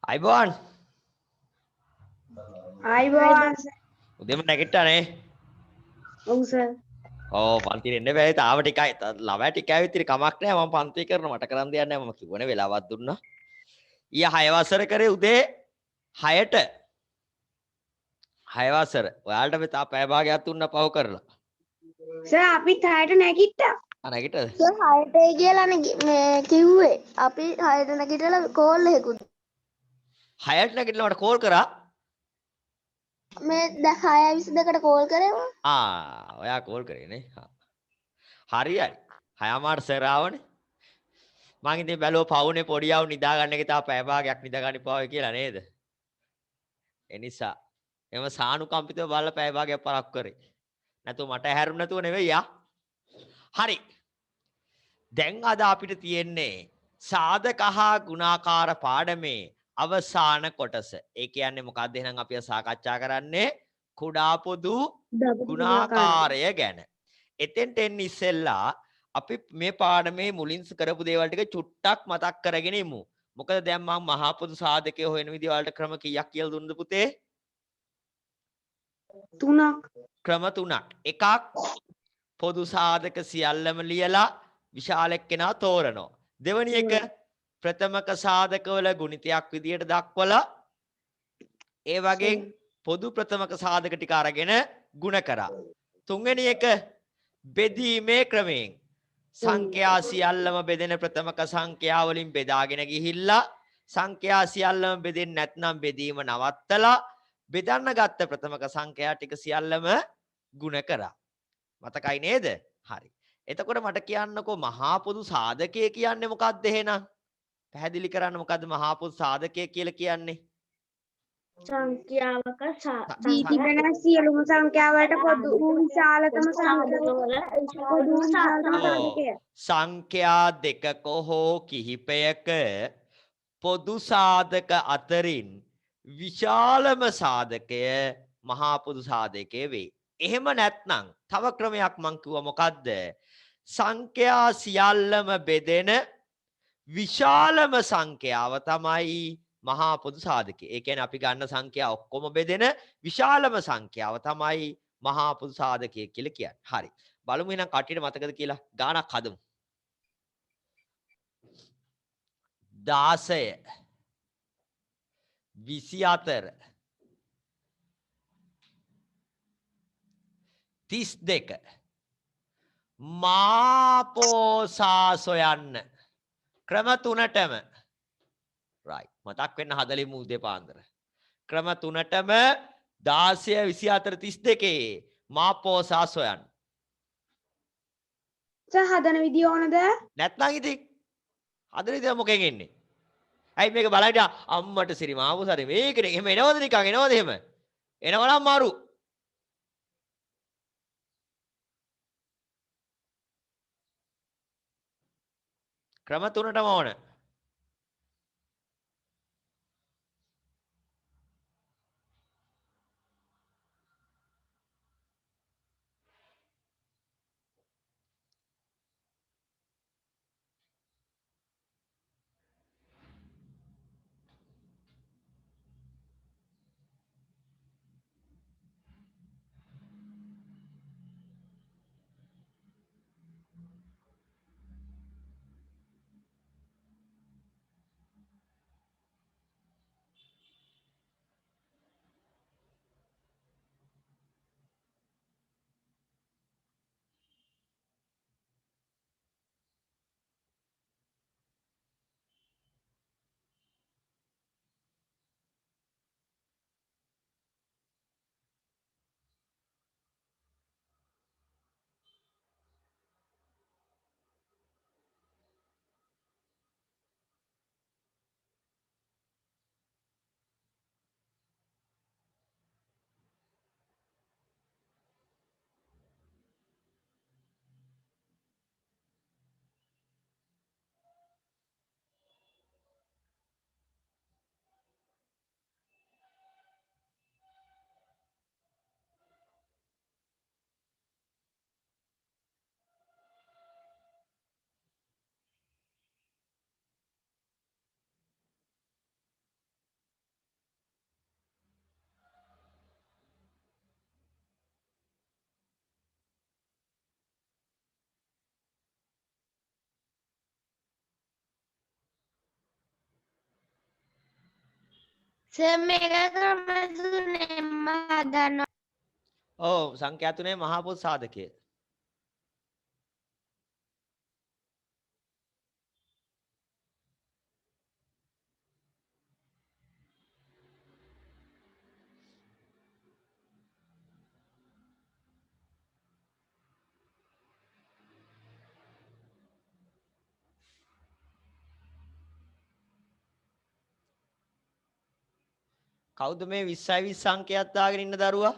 අයිබෝන් ආයිබෝවන් උදේම නැගිට්ටානේ. ඔව් සර්. ඕ පන්තිට එන්න බැරි තාම ටිකයි ළමයි ටික ඇවිත් ඉතින් කමක් නැහැ මම පන්ති කරනවා මට කරන් දෙයක් නැහැ මම කිව්වනේ වෙලාවක් දුන්නා. ඊය 6 වසර කරේ උදේ 6ට 6 වසර. ඔයාලට මේ තා පැය භාගයක් දුන්නා පව කරලා. සර් අපිත් 6ට නැගිට්ටා. නැගිටද? සර් 6ටයි කියලා මේ කිව්වේ. අපි 6ට නැගිටලා කෝල් එකකුත් 6ට නැගිටලා මට කෝල් කරා. මේ 6:22කට කෝල් කරේවා. ඔයා කෝල් කරේ නේ. හරියයි. 6 මාට සර් ආවනේ. මං ඉතින් බැලුවා පවුනේ පොඩියව නිදා ගන්න එක තා පැය භාගයක් නිදා ගන්න පාවයි කියලා නේද? ඒ නිසා එම සානුකම්පිතව බලලා පැය භාගයක් පරක් කරේ. නැතු මට හැරුණ නැතුව නෙවෙයි යා. හරි. දැන් අද අපිට තියෙන්නේ සාධක හා ගුණාකාර පාඩමේ අවසාන කොටස. ඒ කියන්නේ මොකක්ද එහෙනම් අපි සාකච්ඡා කරන්නේ කුඩා පොදු ගුණාකාරය ගැන. එතෙන්ට එන්න ඉස්සෙල්ලා අපි මේ පාඩමේ මුලින් කරපු දේවල් ටික චුට්ටක් මතක් කරගෙන ඉමු. මොකද දැන් මම මහා පොදු සාධකයේ හොයන විදිහ වලට ක්‍රම කීයක් කියලා දුන්නද පුතේ? 3ක්. ක්‍රම 3ක්. එකක් පොදු සාධක සියල්ලම ලියලා විශාල එක්කෙනා තෝරනවා. දෙවැනි එක ප්‍රථමක සාධකවල ගුණිතයක් විදියට දක්වලා ඒ වගේ පොදු ප්‍රථමක සාධක ටික අරගෙන ಗುಣ කරා. තුන්වෙනි එක බෙදීමේ ක්‍රමයෙන් සංඛ්‍යා සියල්ලම බෙදෙන ප්‍රථමක සංඛ්‍යා වලින් බෙදාගෙන ගිහිල්ලා සංඛ්‍යා සියල්ලම බෙදෙන්නේ නැත්නම් බෙදීම නවත්තලා බෙදන්න ගත්ත ප්‍රථමක සංඛ්‍යා ටික සියල්ලම ಗುಣ කරා. මතකයි නේද? හරි. එතකොට මට කියන්නකෝ මහා පොදු සාධකය කියන්නේ මොකක්ද එහෙනම්? පැහැදිලි කරන්න මොකද්ද මහා පොදු සාධකය කියලා කියන්නේ? සංඛ්‍යාවක දී තිබෙන සියලුම සංඛ්‍යාවලට පොදු වූ විශාලතම සාධකය. සංඛ්‍යා දෙකක හෝ කිහිපයක පොදු සාධක අතරින් විශාලම සාධකය මහා පොදු සාධකය වේ. එහෙම නැත්නම් තව ක්‍රමයක් මං කිව්වා මොකද්ද? සංඛ්‍යා සියල්ලම බෙදෙන විශාලම සංඛ්‍යාව තමයි මහා පොදු සාධකය. ඒ කියන්නේ අපි ගන්න සංඛ්‍යා ඔක්කොම බෙදෙන විශාලම සංඛ්‍යාව තමයි මහා පොදු සාධකය කියලා කියන්නේ. හරි. බලමු එහෙනම් කටියට මතකද කියලා ගානක් හදමු. 16 24 32 මාපෝසා සොයන්න ක්‍රම තුනටම right මතක් වෙන්න හදලිමු උදේ පාන්දර ක්‍රම තුනටම 16 24 32 මාපෝසා සොයන්න සර් හදන විදිය ඕනද? නැත්නම් ඉතින් හදන විදිය මොකෙන් එන්නේ? ඇයි මේක බලයිද අම්මට සිරි මාපෝසාරේ මේකනේ එහෙම එනවද නිකන් එනවද එහෙම? එනවනම් මාරු ක්‍රම තුනටම ඕන. සර් මේක ක්‍රම තුනෙන්ම හදන්න ඔව් සංඛ්‍යා තුනේ මහා පොත් සාධකය. කවුද මේ 20යි 20 අංකයක් දාගෙන ඉන්න දරුවා?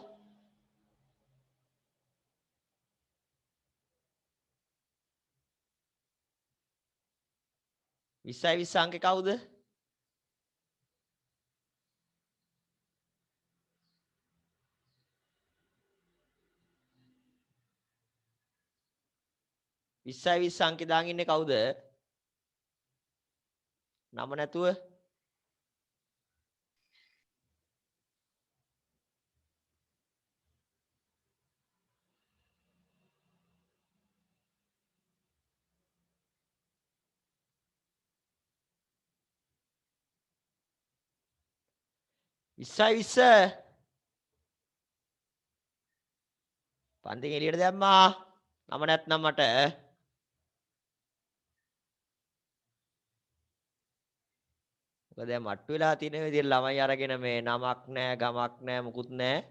20යි 20 අංකේ කවුද? විස්සයි 20 අංකේ දාගෙන ඉන්නේ කවුද? නම නැතුව 20යි 20 පන්තිෙන් එළියට දැම්මා. නම නැත්නම් මට මොකද දැන් මට්ටු වෙලා තියෙන විදිහට ළමයි අරගෙන මේ නමක් නැහැ ගමක් නැහැ මුකුත් නැහැ.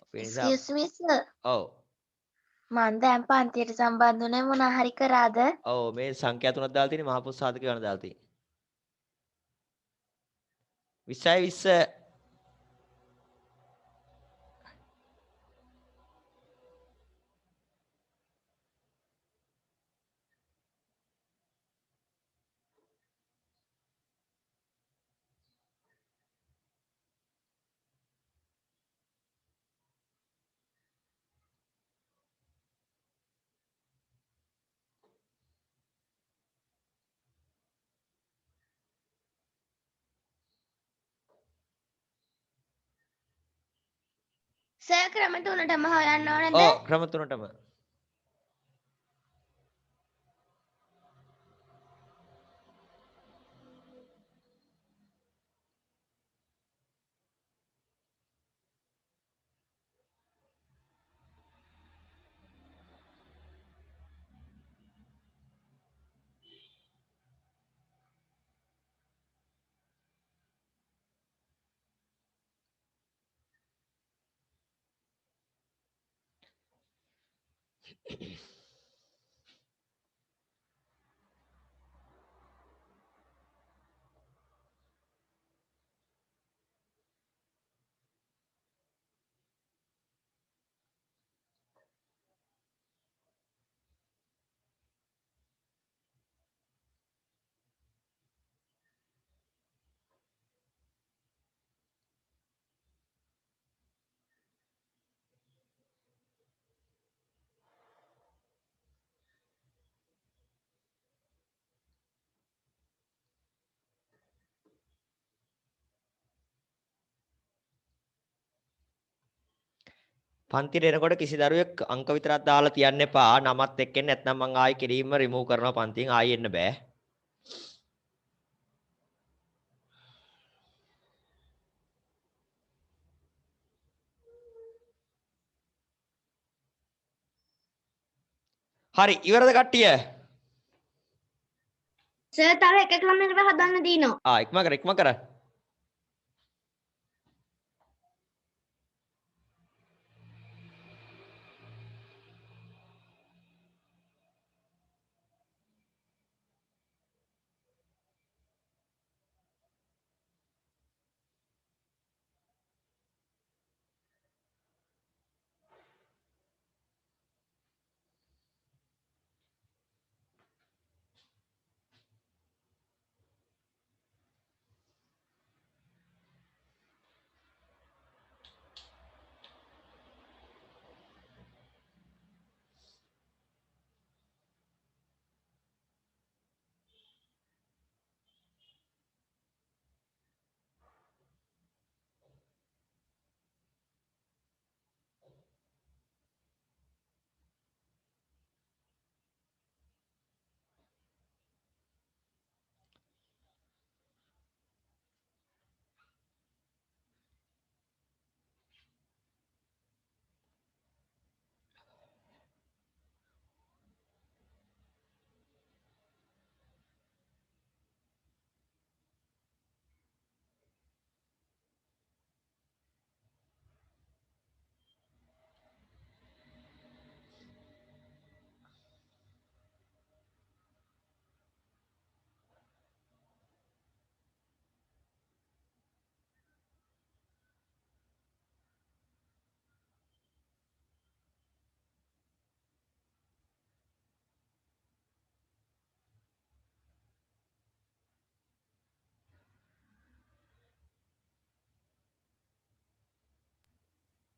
අපේ නිසා excuse me sir ඔව් මං දැන් පන්තියට සම්බන්ධ වුණේ මොනා හරි කරාද ඔව් මේ සංඛ්‍යා තුනක් දාලා තියෙන්නේ මහා පොත් සාධක ගන්න දාලා තියෙන්නේ. 20යි 20 සර් ක්‍රම තුනටම හොයන්න ඕනේද ඔව් ක්‍රම තුනටම පන්තිට එනකොට කිසි දරුවෙක් අංක විතරක් දාලා තියන්න එපා. නමත් එක්ක එන්න නැත්නම් මං ආයි කෙලින්ම රිමූව් කරනවා පන්තියෙන්. ආයි එන්න බෑ. හරි ඉවරද කට්ටිය? සර් තව එක ක්‍රමයකට හදන්න දිනවා ඉක්ම කර ඉක්ම කර.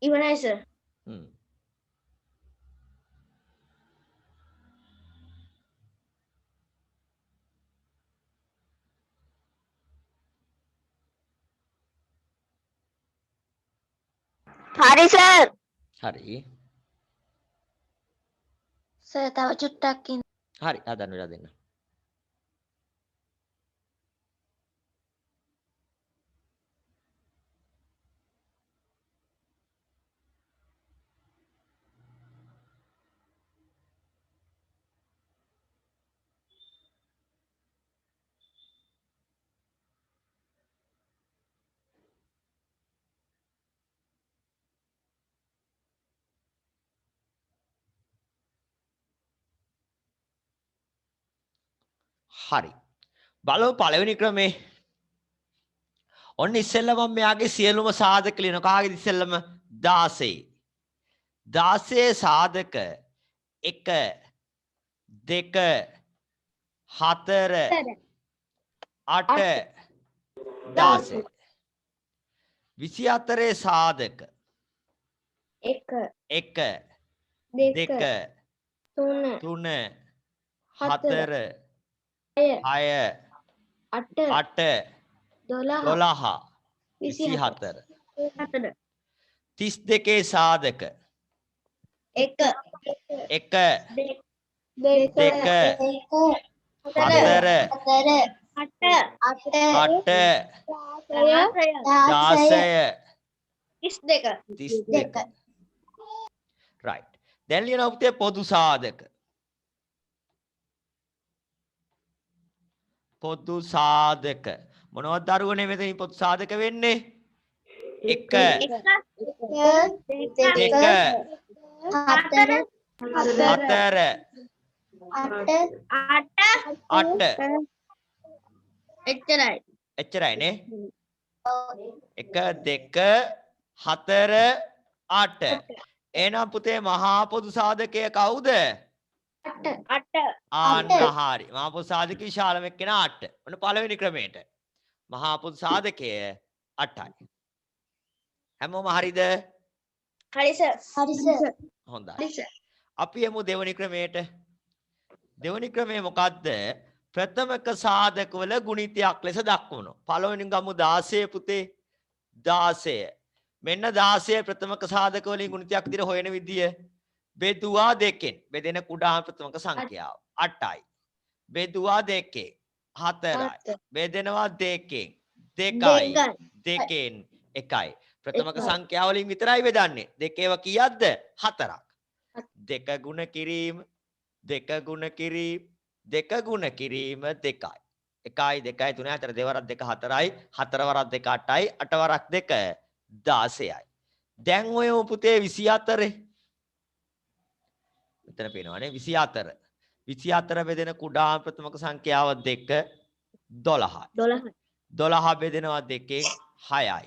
ඉවරයි සර්. හ්ම්. හරි සර්. හරි. සර් තව චුට්ටක් ඉන්න. හරි. හදන්න වෙලා දෙන්න. හරි. බලමු පළවෙනි ක්‍රමේ. ඔන්න ඉස්සෙල්ලා මම මෙයාගේ සියලුම සාධක ලියනවා. කාගේද ඉස්සෙල්ලම 16. 16 සාධක 1 2 4 8 16. 24 සාධක 1 1 2 2 3 3 4 4 6 8 8 12 12 24 4 32 සාධක 1 1 2 4 8 32 right දැන් ලියනවා පුතේ පොදු සාධක මොනවද දරුවනේ මෙතන පොදු සාධක වෙන්නේ 1 එච්චරයි නේ 1 2 4 8 එහෙනම් පුතේ මහා පොදු සාධකය කවුද ආන්න හරි මහා පොදු සාධක විශාලම එක්කෙනා 8 ඔන්න පළවෙනි ක්‍රමයට මහා පොදු සාධකය 8යි හැමෝම හරිද හරි සර්. හොඳයි අපි යමු දෙවෙනි ක්‍රමයට දෙවෙනි ක්‍රමය මොකද්ද ප්‍රථමක සාධකවල ගුණිතයක් ලෙස දක්වනවා පළවෙනි ගමු 16 පුතේ 16 මෙන්න 16 ප්‍රථමක සාධක වලින් ගුණිතයක් විදිහට හොයන විදිය බෙදුවා දෙකෙන් බෙදෙන කුඩාම ප්‍රථමක සංඛ්‍යාව 8යි බෙදුවා දෙකෙන් 4යි බෙදෙනවා දෙකෙන් 2යි දෙකෙන් 1යි ප්‍රථමක සංඛ්‍යාව වලින් විතරයි බෙදන්නේ දෙකේව කීයක්ද 4ක් දෙක ගුණ කිරීම දෙක ගුණ කිරීම දෙක ගුණ කිරීම 2යි 1යි 2යි 3යි 4 දෙවරක් 2 4යි 4 වරක් 2 8යි 8 වරක් 2 16යි දැන් ඔය පුතේ 24 මෙතන පේනවානේ 24 24 බෙදෙන කුඩාම ප්‍රථමක සංඛ්‍යාව 2 12යි 12 බෙදෙනවා 2කින් 6යි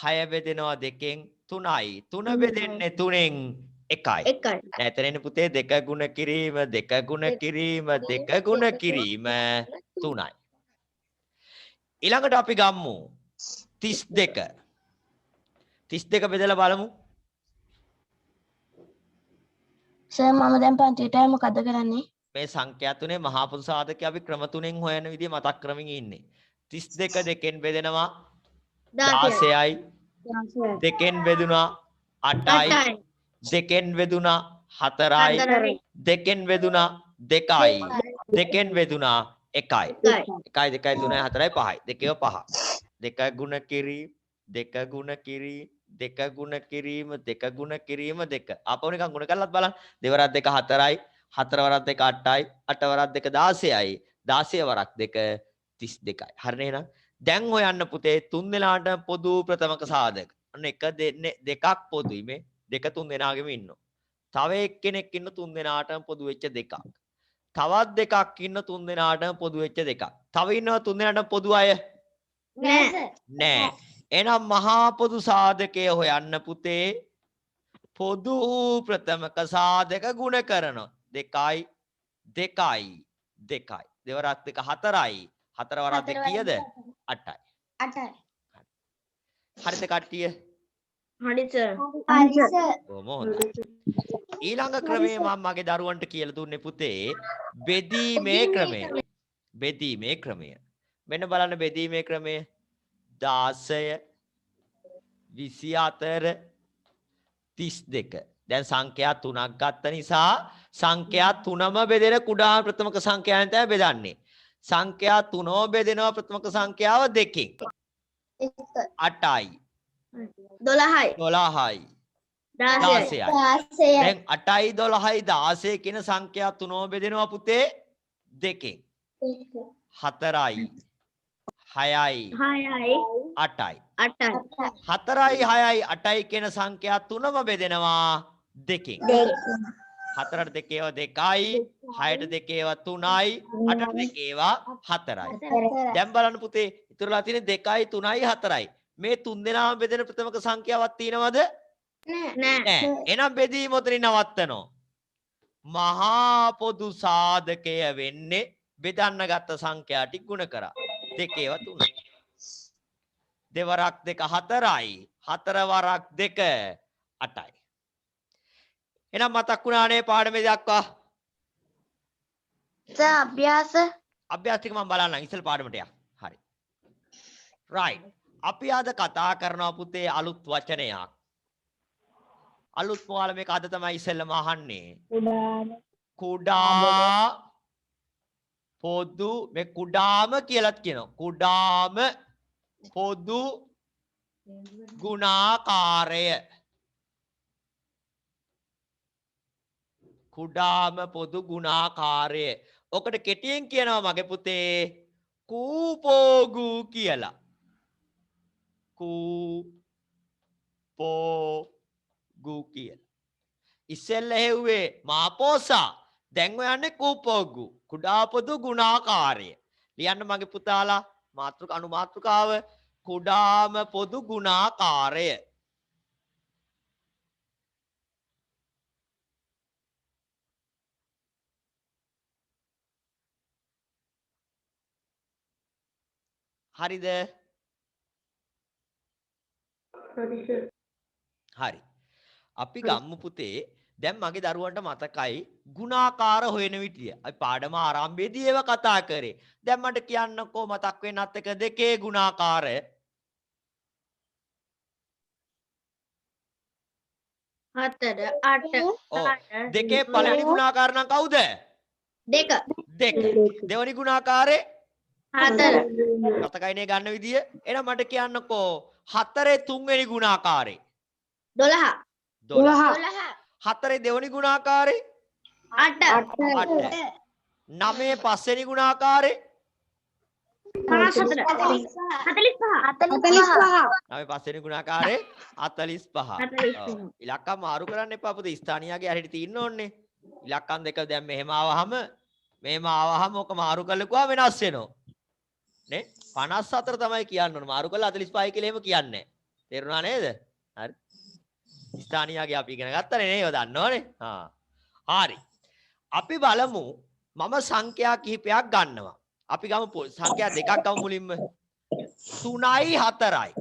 6 බෙදෙනවා 2කින් 3යි 3 බෙදෙන්නේ 3න් 1යි නැතරෙන්නේ පුතේ 2 ගුණ කිරීම 2 ගුණ කිරීම 2 ගුණ කිරීම 3යි ඊළඟට අපි ගමු 32 32 බෙදලා බලමු සර් මම දැන් පන්තියට මොකද කරන්නේ? මේ සංඛ්‍යා තුනේ මහා පොදු සාධකය අපි ක්‍රම තුනෙන් හොයන විදිය මතක් කරමින් ඉන්නේ 32 දෙකෙන් බෙදෙනවා 16යි දෙකෙන් බෙදුනා 8යි දෙකෙන් බෙදුනා 4යි දෙකෙන් බෙදුනා 2යි දෙකෙන් බෙදුනා 1යි 1යි 2යි 3යි 4යි 5යි දෙකේව 5 දෙක ගුණ කිරීම දෙක ගුණ කිරීම දෙක ගුණ කිරීම දෙක ගුණ කිරීම දෙක ආපහු නිකන් ගුණ කරලත් බලන්න දෙවරක් 2 4යි 4 වරක් 2 8යි 8 වරක් 2 16යි 16 වරක් 2 32යි හරිනේ එහෙනම් දැන් හොයන්න පුතේ තුන් දෙනාට පොදු ප්‍රථමක සාධක අන්න එක දෙකක් පොදුයි මේ දෙක තුන් දෙනාගෙම ඉන්නවා තව එක්කෙනෙක් ඉන්න තුන් දෙනාටම පොදු වෙච්ච දෙකක් තවත් දෙකක් ඉන්න තුන් දෙනාටම පොදු වෙච්ච දෙකක් තව ඉන්නවා තුන් දෙනාටම පොදු අය නෑ එහෙනම් මහා පොදු සාධකය හොයන්න පුතේ පොදු ප්‍රථමක සාධක ගුණ කරනවා 2යි 2යි 2යි දෙවරක් 2 4යි 4 වරක් 2 කීයද 8යි හරිද කට්ටිය හරි සර්. බොහොම හොඳයි. ඊළඟ ක්‍රමේ මම මගේ දරුවන්ට කියලා දුන්නේ පුතේ බෙදීමේ ක්‍රමය. බෙදීමේ ක්‍රමය. මෙන්න බලන්න බෙදීමේ ක්‍රමය 16 24 32. දැන් සංඛ්‍යා 3ක් ගත්ත නිසා සංඛ්‍යා 3ම බෙදෙන කුඩා ප්‍රථමක සංඛ්‍යාවෙන් තමයි බෙදන්නේ. සංඛ්‍යා 3ම බෙදෙනවා ප්‍රථමක සංඛ්‍යාව 2කින්. 8යි 12යි 12යි 16යි 16යි. දැන් 8යි 12යි 16 කියන සංඛ්‍යා 3ම බෙදෙනවා පුතේ 2කින්. 4යි 6යි 8යි. 4යි 6යි 8යි කියන සංඛ්‍යා 3ම බෙදෙනවා 2කින්. 4ට 2 ඒවා 2යි 6ට 2 ඒවා 3යි 8ට 2 ඒවා 4යි. දැන් බලන්න පුතේ ඉතුරුලා තියෙන්නේ 2යි 3යි 4යි. මේ තුන් දෙනාම බෙදෙන ප්‍රථමක සංඛ්‍යාවක් තියෙනවද? නැහැ. එහෙනම් බෙදීම උතරින් නවත්තනවා. මහා පොදු සාධකය වෙන්නේ බෙදන්න ගත්ත සංඛ්‍යා ටික ගුණ කරා. 2 ඒවා 3යි. දෙවරක් 2 4යි. 4 වරක් 2 8යි. එහෙනම් මතක් වුණානේ පාඩමේ දක්වා. සර් අභ්‍යාස අභ්‍යාස ටික මම බලන්නම් ඉස්සෙල් පාඩමට යන්න. හරි. right. අපි අද කතා කරනවා පුතේ අලුත් වචනයක්. අලුත් මොහාල මේක අද තමයි ඉස්සෙල්ලම අහන්නේ. කුඩා පොදු මේ කුඩාම කියලාත් කියනවා. කුඩාම පොදු ගුණාකාරය. කුඩාම පොදු ගුණාකාරය. ඔකට කෙටියෙන් කියනවා මගේ පුතේ කූපෝගු කියලා. කූපෝගු කියලා. ඉස්සෙල්ල හෙව්වේ මාපෝසා. දැන් ඔයන්නේ කූපෝගු. කුඩා පොදු ගුණාකාරය. ලියන්න මගේ පුතාලා මාතෘක අනුමාතෘකාව කුඩාම පොදු ගුණාකාරය. හරිද? හරි. අපි ගම්මු පුතේ දැන් මගේ දරුවන්ට මතකයි ගුණාකාර හොයන විදිය. අපි පාඩම ආරම්භයේදී ඒව කතා කරේ. දැන් මට කියන්නකෝ මතක් වෙන්නත් එක දෙකේ ගුණාකාරය. 4 8 ඔව්. දෙකේ පළවෙනි ගුණාකාර නම් කවුද? 2 2. දෙවෙනි ගුණාකාරේ 4 මතකයිනේ ගන්න විදිය. එහෙනම් මට කියන්නකෝ 4 තුන්වෙනි ගුණාකාරේ 12 12. 4 දෙවෙනි ගුණාකාරේ 8 8. 9 පස්වෙනි ගුණාකාරේ 54 45 9 පස්වෙනි ගුණාකාරේ 45. ඔව්. ඉලක්කම් මාරු කරන්න එපා පුතේ. ස්ථානියාගේ හරියට තියෙන්න ඕනේ. ඉලක්කම් දෙක දැන් මෙහෙම ආවහම ඔක මාරු කළකුවා වෙනස් වෙනවා. නේ 54 තමයි කියන්න ඕනේ. මාරු කළා 45 කියලා එහෙම කියන්නේ. තේරුණා නේද? හරි. ස්ථානියාගේ අපි ඉගෙන ගත්තනේ නේ. ඔය දන්නවනේ. හරි. අපි බලමු මම සංඛ්‍යා කිහිපයක් ගන්නවා. අපි ගමු සංඛ්‍යා දෙකක් ගමු මුලින්ම. 3යි 4යි.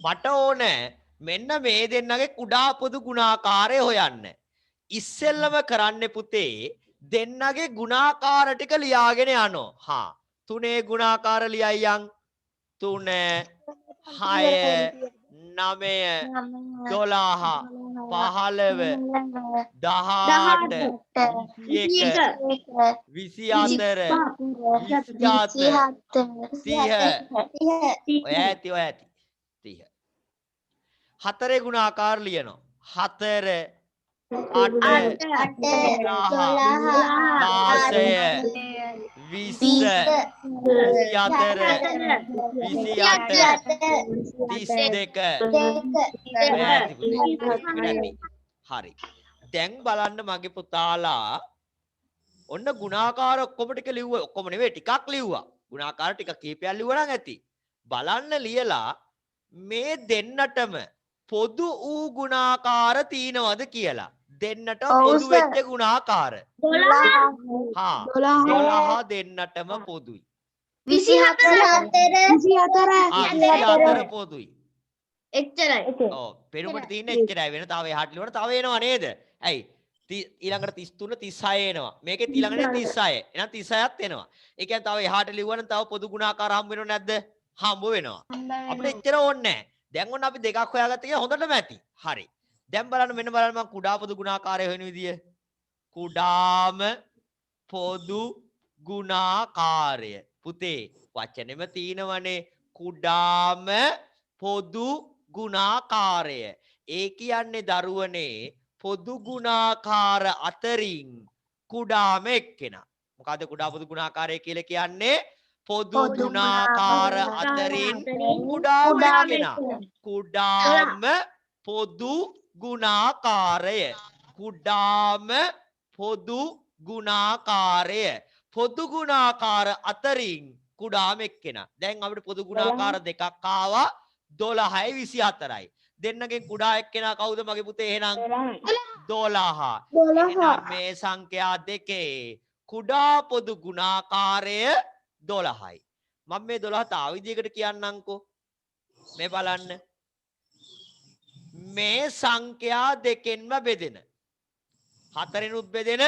මට ඕනේ මෙන්න මේ දෙන්නගේ කුඩා පොදු ගුණාකාරය හොයන්න. ඉස්සෙල්ලම කරන්න පුතේ දෙන්නගේ ගුණාකාර ටික ලියාගෙන යනවා. 3 ගුණාකාර ලියයියන් 3 6 9 12 15 18 21 24 30 ඔය ඇති 30. 4 ගුණාකාර ලියනවා. 4 8 හරි. දැන් බලන්න මගේ පුතාලා ඔන්න ගුණාකාර ඔක්කොම ටික ලිව්වා. ඔක්කොම නෙවෙයි ටිකක් ලිව්වා. ගුණාකාර ටික කීපයක් ලිව්වා නම් ඇති. බලන්න ලියලා මේ දෙන්නටම පොදු වූ ගුණාකාර තියෙනවද කියලා. දෙන්නට පොදු වෙච්ච ගුණාකාර 12 දෙන්නටම පොදුයි. 24 24 පොදුයි. එච්චරයි. ඔව් පෙනුමට තියෙන එච්චරයි වෙන තව එහාට ලියවන තව එනවා නේද? ඇයි? ඊළඟට 33 36 එනවා. මේකෙත් ඊළඟට 36. එහෙනම් 36ක් එනවා. ඒ කියන්නේ තව එහාට ලියවන තව පොදු ගුණාකාර හම්බ වෙනව නැද්ද? හම්බ වෙනවා. අපිට එච්චර ඕනේ නැහැ. දැන් ඔන්න අපි දෙකක් හොයාගත්ත එක හොඳටම ඇති. හරි. දැන් බලන්න මෙන්න බලන්න මම කුඩා පොදු ගුණාකාරය හොයන විදිය. කුඩාම පොදු ගුණාකාරය. පුතේ වචනෙම තියෙනවනේ කුඩාම පොදු ගුණාකාරය. ඒ කියන්නේ දරුවනේ පොදු ගුණාකාර අතරින් කුඩාම එක්කෙනා. මොකද්ද කුඩා පොදු ගුණාකාරය කියලා කියන්නේ? පොදු ගුණාකාර අතරින් කුඩාම එක්කෙනා. කුඩාම පොදු ගුණාකාරය. කුඩාම පොදු ගුණාකාරය. පොදු ගුණාකාර අතරින් කුඩාම එක්කෙනා. දැන් අපිට පොදු ගුණාකාර දෙකක් ආවා 12යි 24යි. දෙන්නගෙන් කුඩා එක්කෙනා කවුද මගේ පුතේ එහෙනම් 12. එහෙනම් මේ සංඛ්‍යා දෙකේ කුඩා පොදු ගුණාකාරය 12යි. මම මේ 12 තව විදිහකට කියන්නම්කෝ. මේ බලන්න. මේ සංඛ්‍යා දෙකෙන්ම බෙදෙන. හතරෙනුත් බෙදෙන,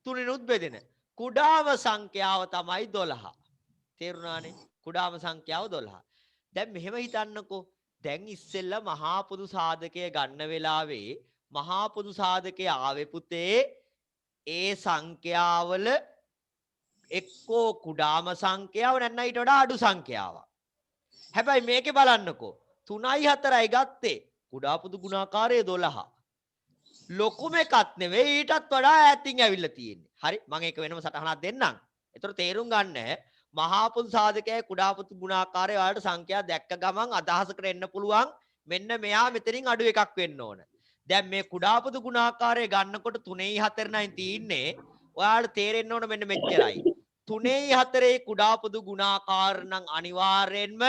තුනෙනුත් බෙදෙන. කුඩාම සංඛ්‍යාව තමයි 12. තේරුණානේ? කුඩාම සංඛ්‍යාව 12. දැන් මෙහෙම හිතන්නකෝ. දැන් ඉස්සෙල්ලා මහා පොදු සාධකය ගන්න වෙලාවේ මහා පොදු සාධකය ආවේ පුතේ ඒ සංඛ්‍යාවල එක්කෝ කුඩාම සංඛ්‍යාව නැත්නම් ඊට වඩා අඩු සංඛ්‍යාවක්. හැබැයි මේකේ බලන්නකෝ 3යි 4යි ගත්තේ කුඩා පොදු ගුණාකාරය 12. ලොකුම එකක් නෙවෙයි ඊටත් වඩා ඈතින් ඇවිල්ලා තියෙන්නේ. හරි මම ඒක වෙනම සටහනක් දෙන්නම්. ඒතර තේරුම් ගන්න මහා පොදු සාධකයයි කුඩා පොදු ගුණාකාරය වලට සංඛ්‍යා දැක්ක ගමන් අදහසකට එන්න පුළුවන් මෙන්න මෙයා මෙතනින් අඩු එකක් වෙන්න ඕන. දැන් මේ කුඩා පොදු ගුණාකාරය ගන්නකොට 3යි 4යි තියෙන්නේ ඔයාලට තේරෙන්න ඕන මෙන්න මෙච්චරයි. 3යි 4යි කුඩා පොදු ගුණාකාර නම් අනිවාර්යෙන්ම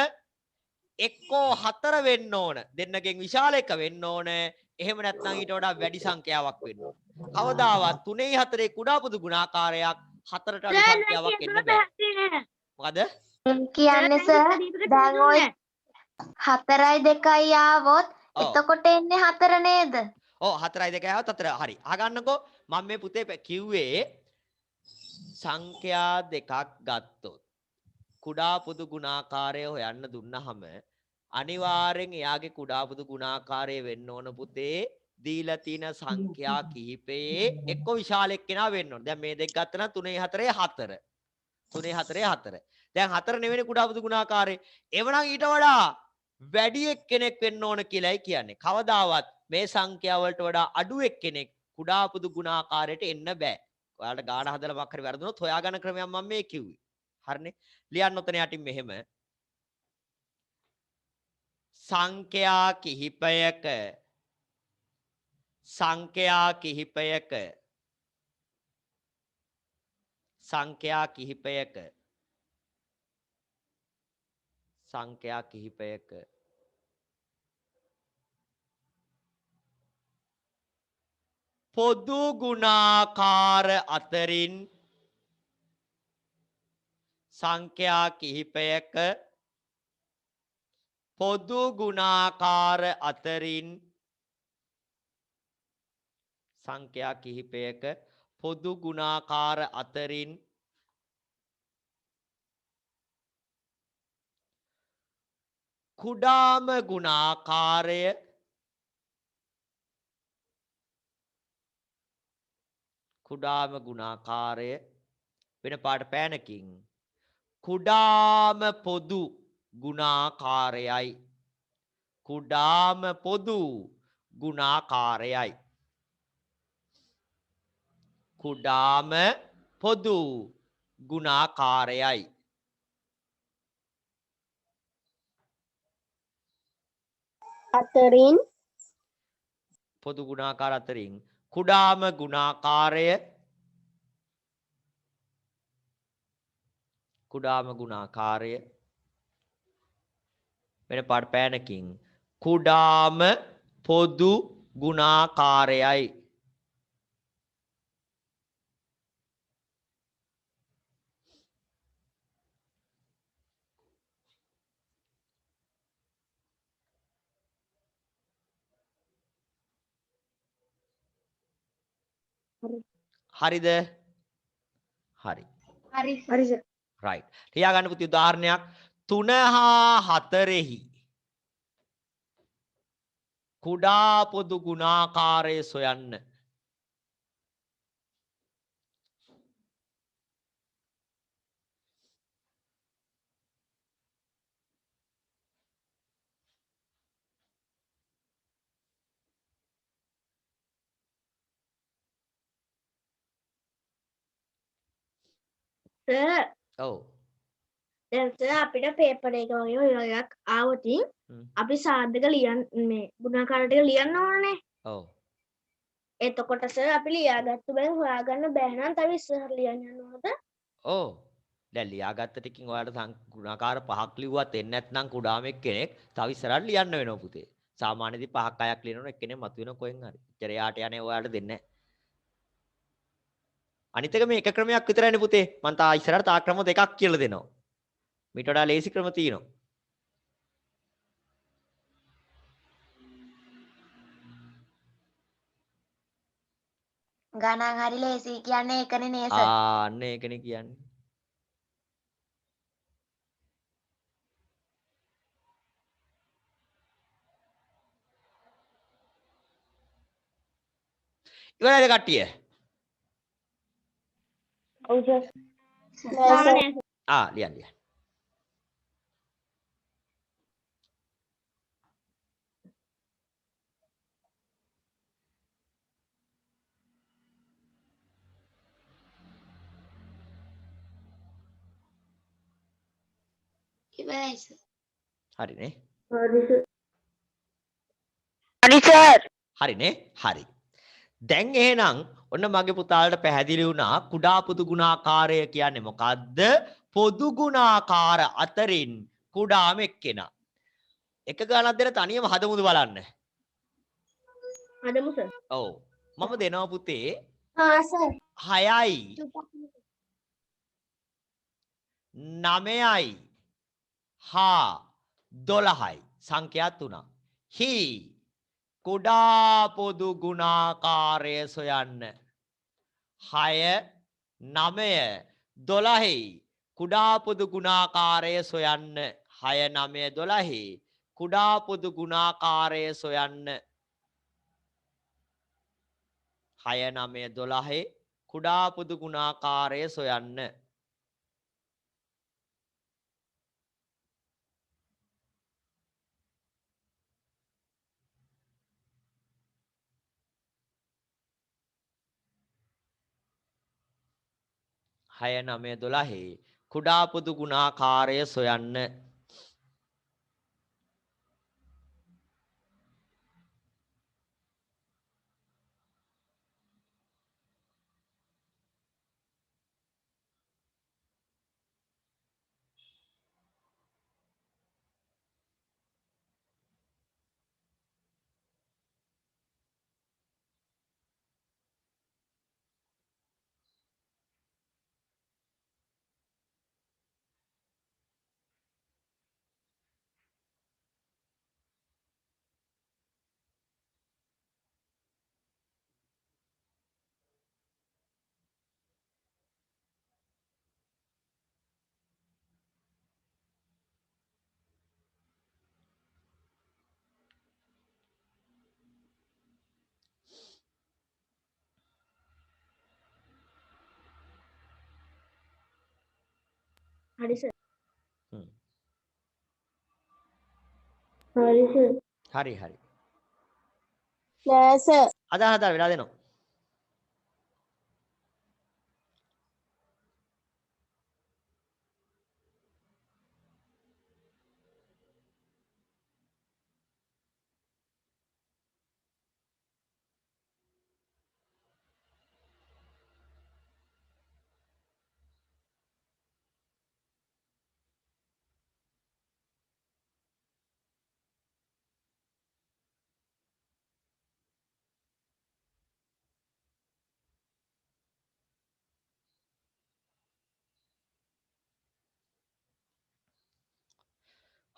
එක්කෝ 4 වෙන්න ඕන. දෙන්නගෙන් විශාල එක වෙන්න ඕන. එහෙම නැත්නම් ඊට වඩා වැඩි සංඛ්‍යාවක් වෙන්න ඕන. කවදාවත් 3යි 4යි කුඩා පොදු ගුණාකාරයක් 4ට අඩු සංඛ්‍යාවක් එන්න බෑ. මොකද? කියන්නේ සර් දැන් ඔය 4යි 2යි ආවොත් එතකොට එන්නේ 4 නේද? ඔව් 4යි 2යි ආවොත් 4. හරි. අහගන්නකෝ මම මේ පුතේ කිව්වේ සංඛ්‍යා දෙකක් ගත්තොත් කුඩා පොදු ගුණාකාරය හොයන්න දුන්නහම අනිවාර්යෙන් එයාගේ කුඩා පොදු ගුණාකාරය වෙන්න ඕන පුතේ දීලා තියෙන සංඛ්‍යා කිහිපයේ එක්ක විශාල එක්කෙනා වෙන්න ඕන. දැන් මේ දෙක ගත්තා නම් 3 4 4. 3 4 4. දැන් 4 නෙවෙයි කුඩා පොදු ගුණාකාරය. එවනම් ඊට වඩා වැඩි එක්කෙනෙක් වෙන්න ඕන කියලායි කියන්නේ. කවදාවත් මේ සංඛ්‍යා වලට වඩා අඩු එක්කෙනෙක් කුඩා පොදු ගුණාකාරයට එන්න බෑ. ඔයාලට ගාන හදලා මොකක් හරි වැරදුනොත් හොයාගන්න ක්‍රමයක් මම මේ කිව්වේ. හරිනේ? ලියන්න ඔතන යටින් මෙහෙම. සංඛ්‍යා කිහිපයක සංඛ්‍යා කිහිපයක සංඛ්‍යා කිහිපයක සංඛ්‍යා කිහිපයක පොදු ගුණාකාර අතරින් සංඛ්‍යා කිහිපයක පොදු ගුණාකාර අතරින් සංඛ්‍යා කිහිපයක පොදු ගුණාකාර අතරින් කුඩාම ගුණාකාරය වෙන පාට පෑනකින් කුඩාම පොදු ගුණාකාරයයි කුඩාම පොදු ගුණාකාරයයි කුඩාම පොදු ගුණාකාරයයි අතරින් පොදු ගුණාකාර අතරින් කුඩාම ගුණාකාරය වෙන පාට පෑනකින් කුඩාම පොදු ගුණාකාරයයි හරිද? හරි. හරි හරි සර්. right. ලියා ගන්න පුතේ උදාහරණයක් 3 හා 4 කුඩා පොදු ගුණාකාරය සොයන්න. සර් ඔව්. දැන් සර් අපිට පේපර් එක වගේ ඔය එකක් ආවොතින් අපි සාධක ලියන්න මේ ගුණාකාර ටික ලියන්න ඕනේ. ඔව්. එතකොට සර් අපි ලියාගත්තු බැරි හොයාගන්න බැහැ නම් තව ඉස්සරහ ලියන්න යන්න ඕනද? ඔව්. දැන් ලියාගත්ත ටිකකින් ඔයාලට ගුණාකාර 5ක් ලිව්වත් එන්නේ නැත්නම් කුඩාම එක්කෙනෙක් තව ඉස්සරහට ලියන්න වෙනවා පුතේ. සාමාන්‍යදී 5ක් 6ක් ලියනකොට එක්කෙනෙක් මතුවෙන කොහෙන් හරි. ඉතින් එයාට යන්නේ ඔයාලට දෙන්නේ නැහැ. අනිත් එක මේ එක ක්‍රමයක් විතරයිනේ පුතේ. මම තා ඉස්සරහට තා ක්‍රම දෙකක් කියලා දෙනවා. මීට වඩා ලේසි ක්‍රම තියෙනවා. ගණන් හරි ලේසි කියන්නේ ඒකනේ නේ සර්. අන්න ඒකනේ කියන්නේ. ඉවරයිද කට්ටිය? ඔව් සර්. ලියන්න ලියන්න. ඉවරයි සර්. හරිනේ. හරි සර්. හරිනේ. හරි. දැන් එහෙනම් ඔන්න මගේ පුතාලට පැහැදිලි වුණා කුඩා පොදු ගුණාකාරය කියන්නේ මොකද්ද? පොදු ගුණාකාර අතරින් කුඩාම එක්කෙනා. එක ගණනක් දෙන තනියම හදමුද බලන්න. හදමු සර්. ඔව්. මම දෙනවා පුතේ ආ සර්. 6යි 9යි හා 12යි සංඛ්‍යා 3. හි කුඩා පොදු ගුණාකාරය සොයන්න. 6 9 12 කුඩා පොදු ගුණාකාරය සොයන්න. 6 9 12 කුඩා පොදු ගුණාකාරය සොයන්න. 6 9 12 කුඩා පොදු ගුණාකාරය සොයන්න. හය 9 12 කුඩා පොදු ගුණාකාරය සොයන්න. හරි සර්. හ්ම්. හරි සර්. හරි හරි. නෑ සර්. අදා වෙලා දෙනවා.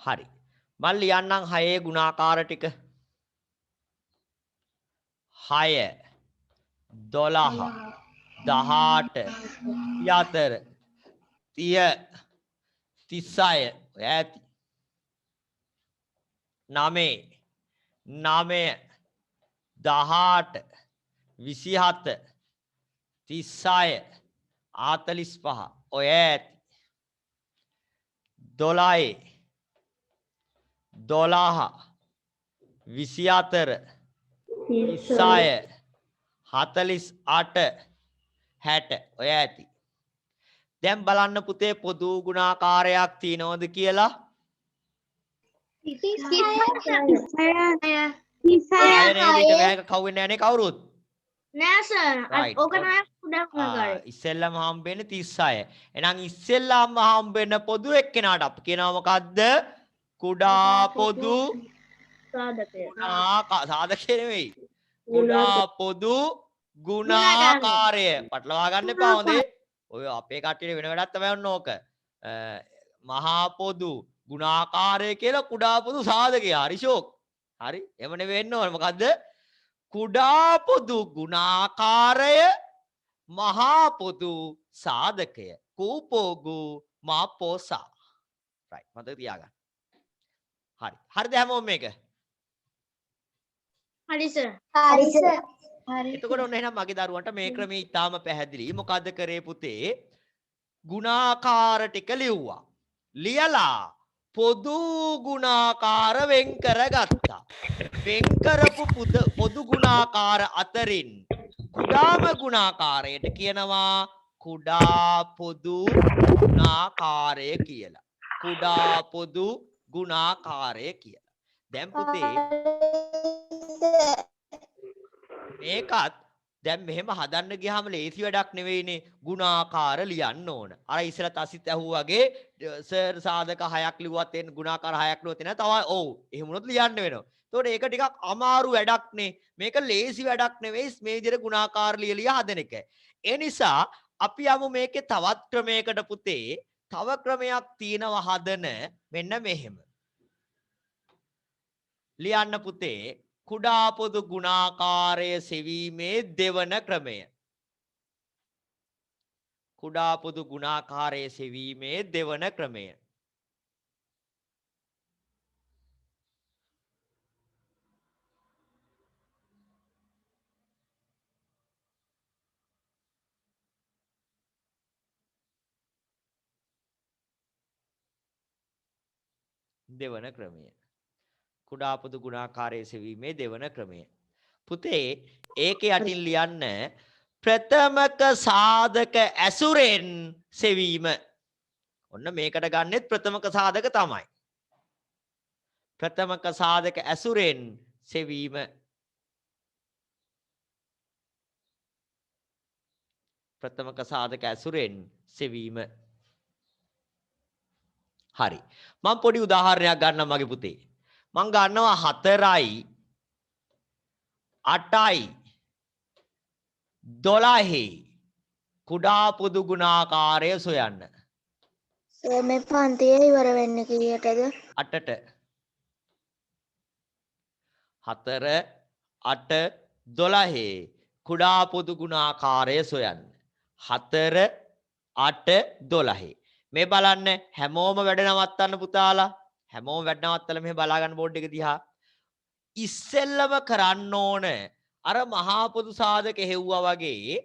හරි. මම ලියන්නම් 6 ගුණාකාර ටික. 6 12 18 34 30 36 ඔය ඇති 9 9 18 27 36 45 ඔය ඇති 12 12 24 36 48 60 ඔය ඇති. දැන් බලන්න පුතේ පොදු ගුණාකාරයක් තියනවද කියලා? 36 මේක කවුවෙන්නේ නැනේ කවුරුත්? නෑ සර්. Right. ඕක තමයි කුඩා ගුණාකාරය. ඉස්සෙල්ලාම හම්බෙන්නේ 36. එහෙනම් ඉස්සෙල්ලාම හම්බෙන්න පොදු එක්කෙනාට අපි කියනවා මොකද්ද? කුඩා පොදු සාධකය. සාධකය නෙවෙයි. කුඩා පොදු ගුණාකාරය. පටලවා ගන්න එපා හොඳේ. ඔය අපේ කට්ටියට වෙන වැඩක් තමයි ඔන්න ඕක. මහා පොදු ගුණාකාරය කියලා කුඩා පොදු සාධකය. හරි ෂෝක්. හරි. එම නෙවෙයි වෙන්න ඕන. මොකද්ද? කුඩා පොදු ගුණාකාරය මහා පොදු සාධකය. කූපෝගු මාපෝසා. right. මතක තියාගන්න. හරි. හරිද හැමෝම මේක? හරි සර්. හරි සර්. එතකොට ඔන්න එහෙනම් මගේ දරුවන්ට මේ ක්‍රමයේ ඊටාම පැහැදිලි. මොකද්ද කරේ පුතේ? ගුණාකාර ටික ලිව්වා. ලියලා පොදු ගුණාකාර වෙන් කරගත්තා. වෙන් කරපු පොදු ගුණාකාර අතරින් කුඩාම ගුණාකාරයට කියනවා කුඩා පොදු ගුණාකාරය කියලා. කුඩා පොදු ගුණාකාරය කියලා. දැන් පුතේ මේකත් දැන් මෙහෙම හදන්න ගියාම ලේසි වැඩක් නෙවෙයිනේ. ගුණාකාර ලියන්න ඕන. අර ඉස්සරත් අසිත ඇහුවා වගේ සර් සාධක 6ක් ලිව්වත් එන්න ගුණාකාර 6ක් ලිව්වත් එන්න තව ඔව් එහෙම වුණොත් ලියන්න වෙනවා. ඒතකොට ඒක ටිකක් අමාරු වැඩක් නේ. මේක ලේසි වැඩක් නෙවෙයි මේ විදිහට ගුණාකාර ලියලියා හදන එක. ඒ නිසා අපි යමු මේකේ තවත් ක්‍රමයකට පුතේ. තව ක්‍රමයක් තියෙනවා හදන මෙන්න මෙහෙම. ලියන්න පුතේ කුඩා පොදු ගුණාකාරය සෙවීමේ දෙවන ක්‍රමය. කුඩා පොදු ගුණාකාරය සෙවීමේ දෙවන ක්‍රමය. දෙවන ක්‍රමය. කුඩා පොදු ගුණාකාරය සෙවීමේ දෙවන ක්‍රමය. පුතේ ඒකේ යටින් ලියන්න ප්‍රථමක සාධක ඇසුරෙන් සෙවීම. ඔන්න මේකට ගන්නෙත් ප්‍රථමක සාධක තමයි. ප්‍රථමක සාධක ඇසුරෙන් සෙවීම. ප්‍රථමක සාධක ඇසුරෙන් සෙවීම. හරි. මම පොඩි උදාහරණයක් ගන්නම් මගේ පුතේ. මං ගන්නවා 4යි 8යි 12යි කුඩා පොදු ගුණාකාරය සොයන්න. සර් මේ පන්තියේ ඉවර වෙන්නේ කීයටද? 8ට 4 8 12 කුඩා පොදු ගුණාකාරය සොයන්න. 4 8 12 මේ බලන්න හැමෝම වැඩ නවත්තන්න පුතාලා. හැමෝම වැඩ නවත්තලා මෙහෙ බලා ගන්න බෝඩ් එක දිහා. ඉස්සෙල්ලම කරන්න ඕන අර මහා පොදු සාධක හෙව්වා වගේ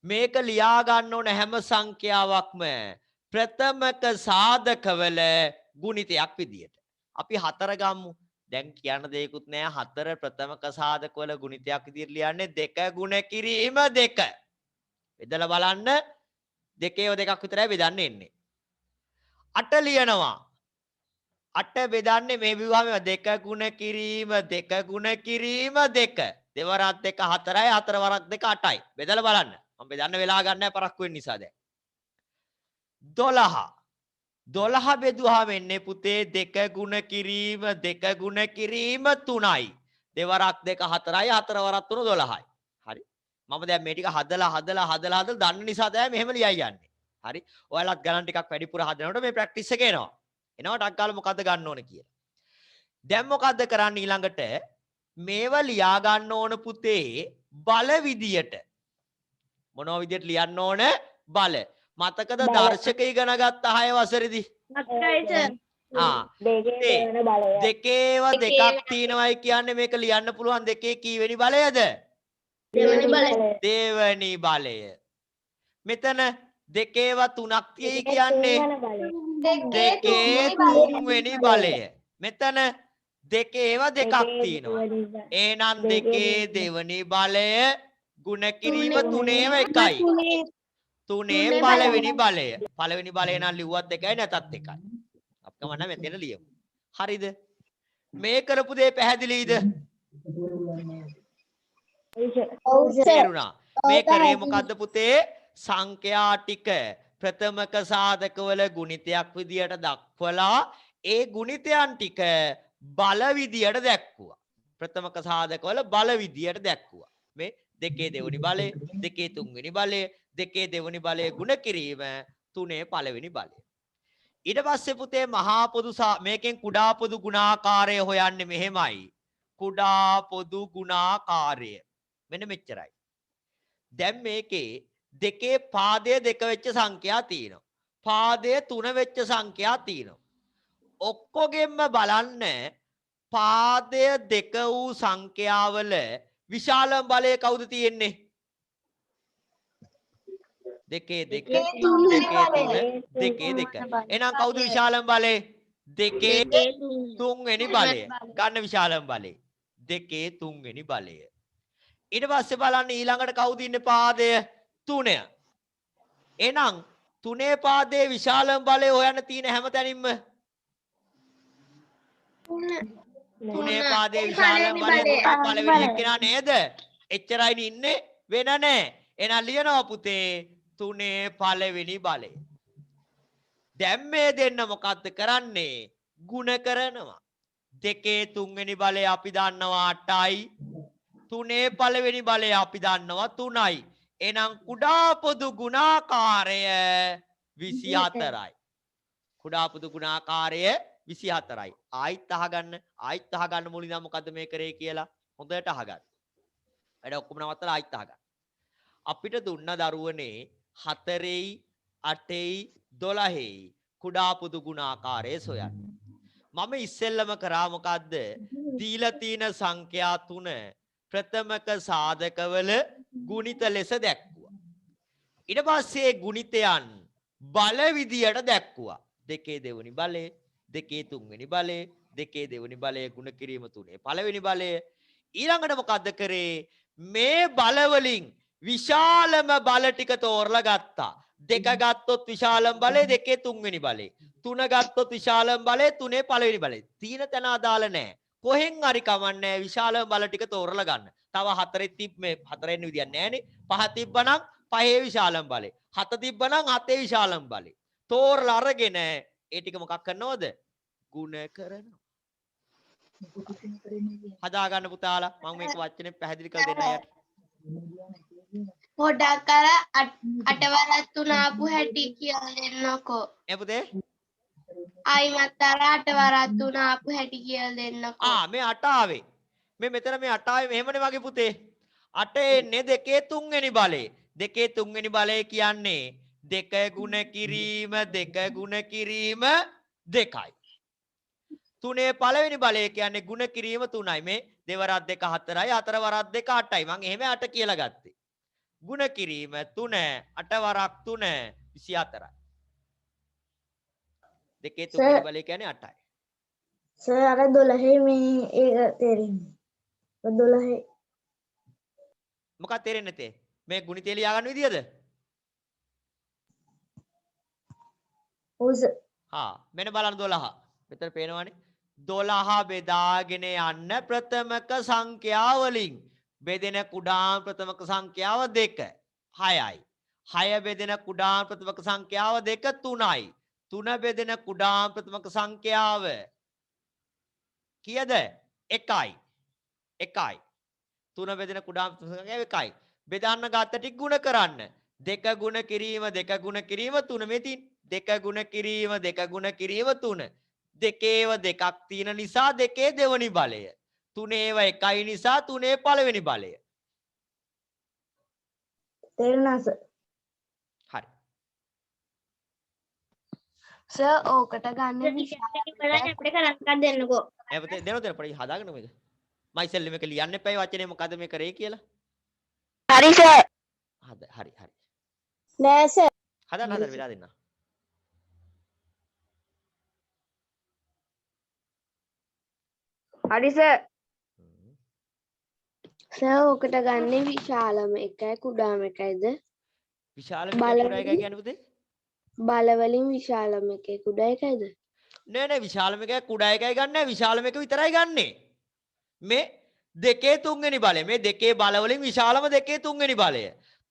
මේක ලියා ගන්න ඕන හැම සංඛ්‍යාවක්ම ප්‍රථමක සාධකවල ගුණිතයක් විදියට. අපි 4 ගමු. දැන් කියන්න දෙයක්වත් නෑ. 4 ප්‍රථමක සාධකවල ගුණිතයක් විදියට ලියන්නේ 2 ගුණ කිරීම 2. බෙදලා බලන්න 2 2ක් විතරයි බෙදන්න එන්නේ. 8 ලියනවා. 8 බෙදන්නේ මේ විවාහම 2 ගුණ කිරීම 2 ගුණ කිරීම 2. දෙවරක් 2 4යි 4 වරක් 2 8යි. බෙදලා බලන්න. මම බෙදන්න වෙලා ගන්න නැහැ පරක්කු වෙන්න නිසා දැන්. 12 12 බෙදුවාම එන්නේ පුතේ 2 ගුණ කිරීම 2 ගුණ කිරීම 3යි. දෙවරක් 2 4යි 4 වරක් 3 12යි. හරි. මම දැන් මේ ටික හදලා දන්න නිසා තමයි මෙහෙම ලියයි යන්නේ. හරි. ඔයාලත් ගණන් ටිකක් වැඩිපුර හදනකොට මේ ප්‍රැක්ටිස් එක එනවා. එනවා ටක් ගාලා මොකද්ද ගන්න ඕන කියලා. දැන් මොකද්ද කරන්න ඊළඟට මේව ලියා ගන්න ඕන පුතේ බල විදියට මොනවා විදියට ලියන්න ඕන බල මතකද දර්ශක ඉගෙන ගත්ත 6 වසරේදී දෙකේව දෙකක් තියෙනවායි කියන්නේ මේක ලියන්න පුළුවන් දෙකේ කීවෙනි බලයද දෙවනි බලය මෙතන දෙකේව තුනක් තියෙයි කියන්නේ දෙකේ තුන්වෙනි බලය මෙතන දෙකේව දෙකක් තියෙනවා එහෙනම් දෙකේ දෙවනි බලය ගුණ කිරීම තුනේව එකයි තුනේ පළවෙනි බලය පළවෙනි බලය නම් ලිව්වත් එකයි නැතත් එකයි අපි කමන්න මෙතන ලියමු හරිද මේ කරපු දේ පැහැදිලිද තේරුණා මේ කරේ මොකද්ද පුතේ සංඛ්‍යා ටික ප්‍රථමක සාධකවල ගුණිතයක් විදියට දක්වලා ඒ ගුණිතයන් ටික බල විදියට දැක්වුවා ප්‍රථමක සාධකවල බල විදියට දැක්වුවා මේ දෙකේ දෙවෙනි බලය දෙකේ තුන්වෙනි බලය දෙකේ දෙවෙනි බලය ගුණ කිරීම තුනේ පළවෙනි බලය ඊට පස්සේ පුතේ මහා පොදු මේකෙන් කුඩා පොදු ගුණාකාරය හොයන්නේ මෙහෙමයි කුඩා පොදු ගුණාකාරය මෙන්න මෙච්චරයි දැන් මේකේ දෙකේ පාදය දෙක වෙච්ච සංඛ්‍යා තියෙනවා පාදය තුන වෙච්ච සංඛ්‍යා තියෙනවා ඔක්කොගෙම බලන්න පාදය දෙක වූ සංඛ්‍යාවල විශාලම බලය කවුද තියෙන්නේ දෙකේ දෙක දෙකේ දෙක එහෙනම් කවුද විශාලම බලය දෙකේ තුන්වෙනි බලය ගන්න විශාලම බලය දෙකේ තුන්වෙනි බලය ඊට පස්සේ බලන්න ඊළඟට කවුද ඉන්නේ පාදය 3 එහෙනම් 3 පාදයේ විශාලම බලය හොයන්න තියෙන හැමතැනින්ම 3 පාදයේ විශාලම බලය පළවෙනි එක්කෙනා නේද එච්චරයි ඉන්නේ වෙන නැහැ එහෙනම් ලියනවා පුතේ 3 පළවෙනි බලය දැන් මේ දෙන්න මොකද්ද කරන්නේ ಗುಣ කරනවා දෙකේ තුන්වෙනි බලය අපි දන්නවා 8යි 3 පළවෙනි බලය අපි දන්නවා 3යි එහෙනම් කුඩා පොදු ගුණාකාරය 24යි කුඩා පොදු ගුණාකාරය 24යි ආයිත් අහගන්න මුලින්ම මොකද්ද මේ කරේ කියලා හොඳට අහගන්න වැඩ ඔක්කොම නවත්තලා ආයිත් අහගන්න අපිට දුන්න දරුවනේ 4යි 8යි 12යි කුඩා පොදු ගුණාකාරය සොයන්න මම ඉස්සෙල්ලම කරා මොකද්ද දීලා තියෙන සංඛ්‍යා 3 ප්‍රථමක සාධකවල ගුණිත ලෙස දැක්වුවා ඊට පස්සේ ගුණිතයන් බල විදියට දැක්වුවා දෙකේ දෙවෙනි බලය දෙකේ තුන්වෙනි බලය දෙකේ දෙවෙනි බලය ගුණ කිරීම තුනේ පළවෙනි බලය ඊළඟට මොකද්ද කරේ මේ බල වලින් විශාලම බල ටික තෝරලා ගත්තා දෙක ගත්තොත් විශාලම බලය දෙකේ තුන්වෙනි බලය තුන ගත්තොත් විශාලම බලය තුනේ පළවෙනි බලය තීන තැන අදාළ නැහැ කොහෙන් හරි කමන්නේ විශාලම බල ටික තෝරලා ගන්න තව 4 මේ 4 වෙනි විදියක් නැහැනේ 5 තිබ්බනම් 5 විශාලම බලය 7 තිබ්බනම් 7 විශාලම බලය තෝරලා අරගෙන ඒ ටික මොකක් කරනවද ගුණ කරනවා හදා ගන්න පුතාලා මම මේක වචනේ පැහැදිලි කරලා දෙන්න යට පොඩක් අර 8 වරක් 3 ආපු හැටි කියලා දෙන්නකෝ ඒ පුතේ ආයිමත් අර 8 වරක් 3 ආපු හැටි කියලා දෙන්නකෝ මේ 8 ආවේ මේ මෙතන මේ 8 ආවේ මෙහෙමනේ මගේ පුතේ 8 එන්නේ දෙකේ තුන්වෙනි බලය දෙකේ තුන්වෙනි බලය කියන්නේ දෙක ගුණ කිරීම දෙකයි තුනේ පළවෙනි බලය කියන්නේ ගුණ කිරීම 3යි මේ දෙවරක් 2 4යි හතර වරක් 2 8යි මම එහෙම 8 කියලා ගත්තේ ගුණ කිරීම 3 8 වරක් 3 24යි දෙකේ තුන්වෙනි බලය කියන්නේ 8යි සර් අර 12 මේ ඒක තේරෙන්නේ 12 මොකක්ද තේරෙන්නේ නැතේ මේ ගුණිතය ලියා ගන්න විදියද ඔව් සර් මෙන්න බලන්න 12 මෙතන පේනවනේ 12 බෙදාගෙන යන්න ප්‍රථමක සංඛ්‍යා වලින් බෙදෙන කුඩාම ප්‍රථමක සංඛ්‍යාව 2 6යි 6 බෙදෙන කුඩාම ප්‍රථමක සංඛ්‍යාව 2 3යි 3 බෙදෙන කුඩාම ප්‍රථමක සංඛ්‍යාව කීයද 1යි 3 බෙදෙන කුඩාම ප්‍රථමක සංඛ්‍යාව 1යි බෙදන්න ගත්ත ටික ගුණ කරන්න 2 ගුණ කිරීම 3 මෙතින් 2 ගුණ කිරීම 3 දෙකේව දෙකක් තියෙන නිසා දෙකේ දෙවෙනි බලය තුනේව එකයි නිසා තුනේ පළවෙනි බලය තේරුණා සර්. හරි. සර් ඕකට ගන්න විශාල අපිට කරන්ටක් දෙන්නකෝ. ඒ පුතේ දෙනවද පොඩි හදාගන්න මේක. මම ඉස්සෙල්ලා මේක ලියන්න එපා වචනේ මොකද මේ කරේ කියලා. හරි සර් හරි. නෑ සර් හදන්න වෙලා දෙන්න. හරි සර් සර් ඕකට ගන්න විශාලම එකයි කුඩාම එකයිද විශාල මේක එකයි කියන්නේ පුතේ. බල වලින් විශාලම එකේ කුඩා එකයිද නෑ විශාල මේක කුඩා එකයි ගන්න නෑ විශාල මේක විතරයි ගන්නෙ. මේ දෙකේ තුන්වෙනි බලය. මේ දෙකේ බල වලින් විශාලම දෙකේ තුන්වෙනි බලය.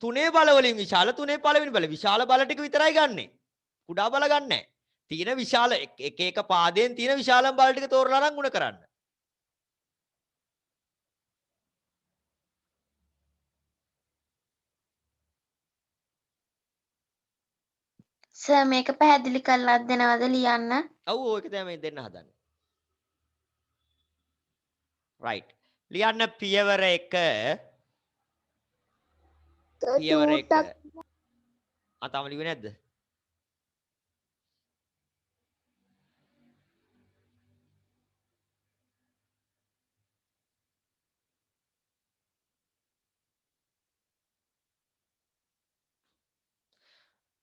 තුනේ බල වලින් විශාල තුනේ පළවෙනි බලය. විශාල බල ටික විතරයි ගන්නෙ. කුඩා බල ගන්නෑ. තියෙන විශාල එක පාදයෙන් තියෙන විශාලම බල ටික තෝරලා නම් ගුණ කරන්න. සර් මේක පැහැදිලි කරලා දෙනවද ලියන්න? ඔව් ඒක තමයි දෙන්න හදන්නේ. right. ලියන්න පියවර 1 පියවර 1 තාම ලිව්වේ නැද්ද?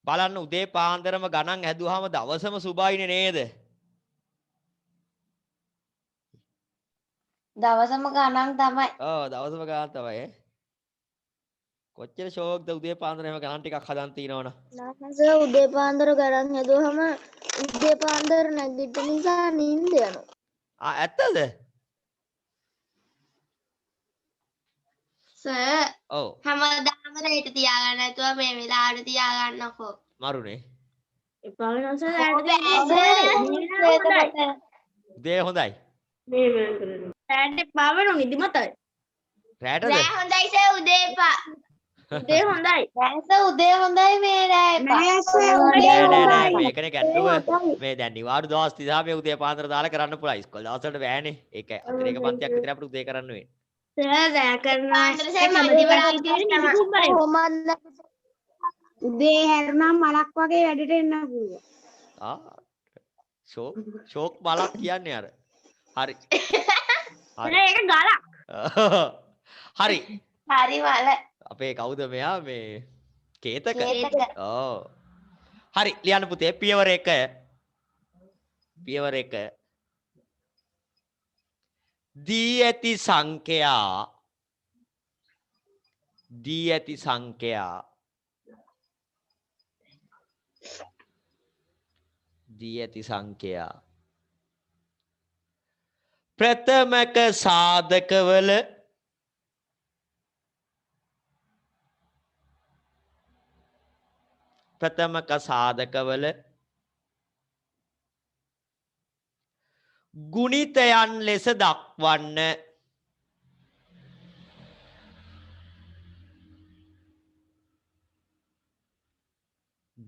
බලන්න උදේ පාන්දරම ගණන් ඇදුවාම දවසම සුබයිනේ නේද? දවසම ගණන් තමයි. ඔව් දවසම ගණන් තමයි. කොච්චර ෂෝක්ද උදේ පාන්දර එහෙම ගණන් ටිකක් හදන් තිනවනම්. සර් උදේ පාන්දර ගණන් හදුවහම උදේ පාන්දර නැගිට නිසා නිින්ද යනවා ඇත්තද? සර් ඔව් හැමදාම රේට තියාගන්න නැතුව මේ වෙලාවට තියාගන්නකෝ. මරුනේ. එපා වෙනවා සර්. උදේ හොඳයි. රෑට එපා වෙනවා නිදිමතයි. රැටද? රෑ හොඳයි සර් උදේ එපා. උදේ හොඳයි. රෑ සර් උදේ හොඳයි මේ රෑ එපා. නෑ මේකනේ ගැටුව. මේ දැන් නිවාඩු දවස් 36 මේ උදේ පාන්දර දාලා කරන්න පුළුවන්. ඉස්කෝල දවස්වලට බෑනේ. ඒක අතිරේක පන්තියක් විතර අපිට උදේ කරන්න වෙන්නේ. සර් රෑ කරනවා. උදේ හැරුණාම මලක් වගේ වැඩට එන්න පුළුවන් ෂෝක් බලක් කියන්නේ අර. හරි. ඒක ගලක්. හරි. හරි වල. අපේ කවුද මෙයා මේ කේතක? ඔව්. හරි ලියන්න පුතේ පියවර 1. පියවර 1. දී ඇති සංඛ්‍යා ප්‍රථමක සාධකවල ගුණිතයන් ලෙස දක්වන්න.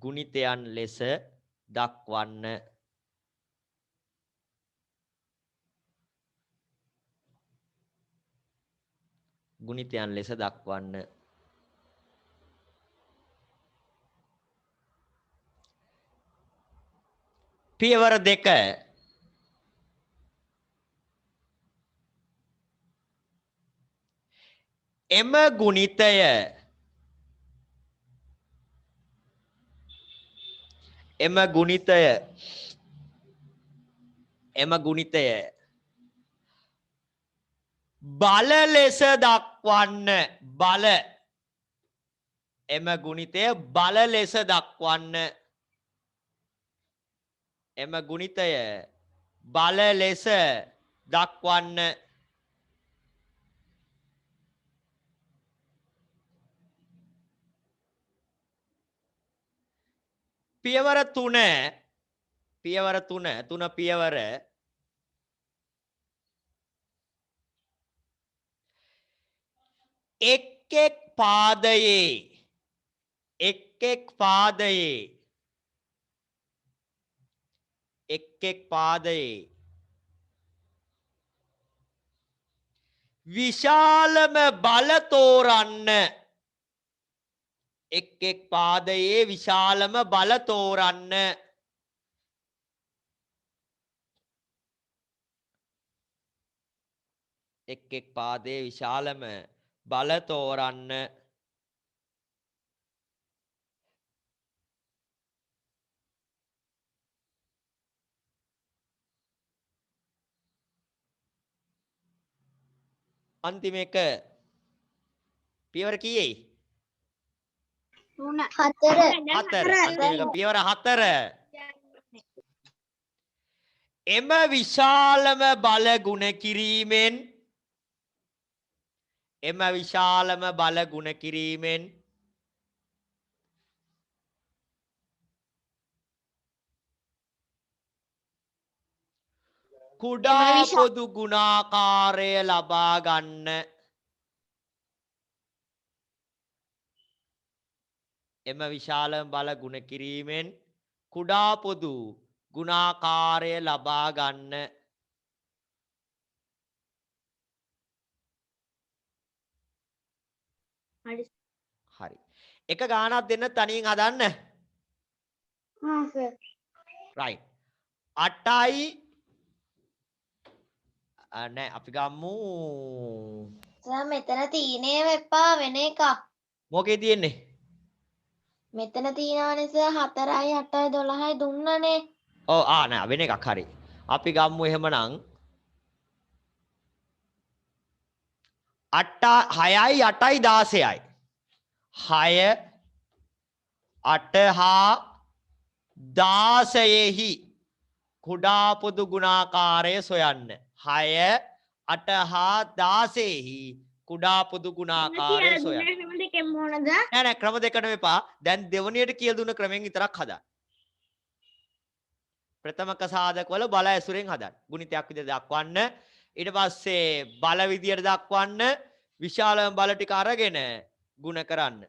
ගුණිතයන් ලෙස දක්වන්න. ගුණිතයන් ලෙස දක්වන්න. පියවර 2. එම ගුණිතය බල ලෙස දක්වන්න. එම ගුණිතය බල ලෙස දක්වන්න. එම ගුණිතය බල ලෙස දක්වන්න. පියවර 3 පියවර එක් එක් පාදයේ විශාලම බල තෝරන්න. එක් පාදයේ විශාලම බල තෝරන්න. එක් පාදයේ විශාලම බල තෝරන්න. අන්තිම එක පියවර කීයේ? 4 4. අන්තිම එක පියවර 4. එම විශාලම බල ගුණ කිරීමෙන් කුඩා පොදු ගුණාකාරය ලබා ගන්න. එම විශාලම බල ගුණ කිරීමෙන් කුඩා පොදු ගුණාකාරය ලබා ගන්න. හරි. එක ගානක් දෙන්න තනියෙන් හදන්න. right. 8යි නෑ අපි ගමු. මෙතන තීනේව එපා වෙන එකක්. මොකේ තියෙන්නේ? මෙතන තියෙනවනේ සර් 4යි 8යි 12යි දුන්නනේ. ඔව් නෑ වෙන එකක් හරි. අපි ගමු එහෙමනම් 6යි 8යි 16යි. 6 8 හා 16ෙහි කුඩා පොදු ගුණාකාරය සොයන්න. 6 8 හා 16ෙහි කුඩා පොදු ගුණාකාරය සොයන්න. නෑ ක්‍රම දෙකම එපා. දැන් දෙවනියට කියලා දුන්න ක්‍රමෙන් විතරක් හදන්න. ප්‍රථමක සාධකවල බල ඇසුරෙන් හදන්න. ගුණිතයක් විදිහට දක්වන්න. ඊට පස්සේ බල විදිහට දක්වන්න. විශාලම බල ටික අරගෙන ගුණ කරන්න.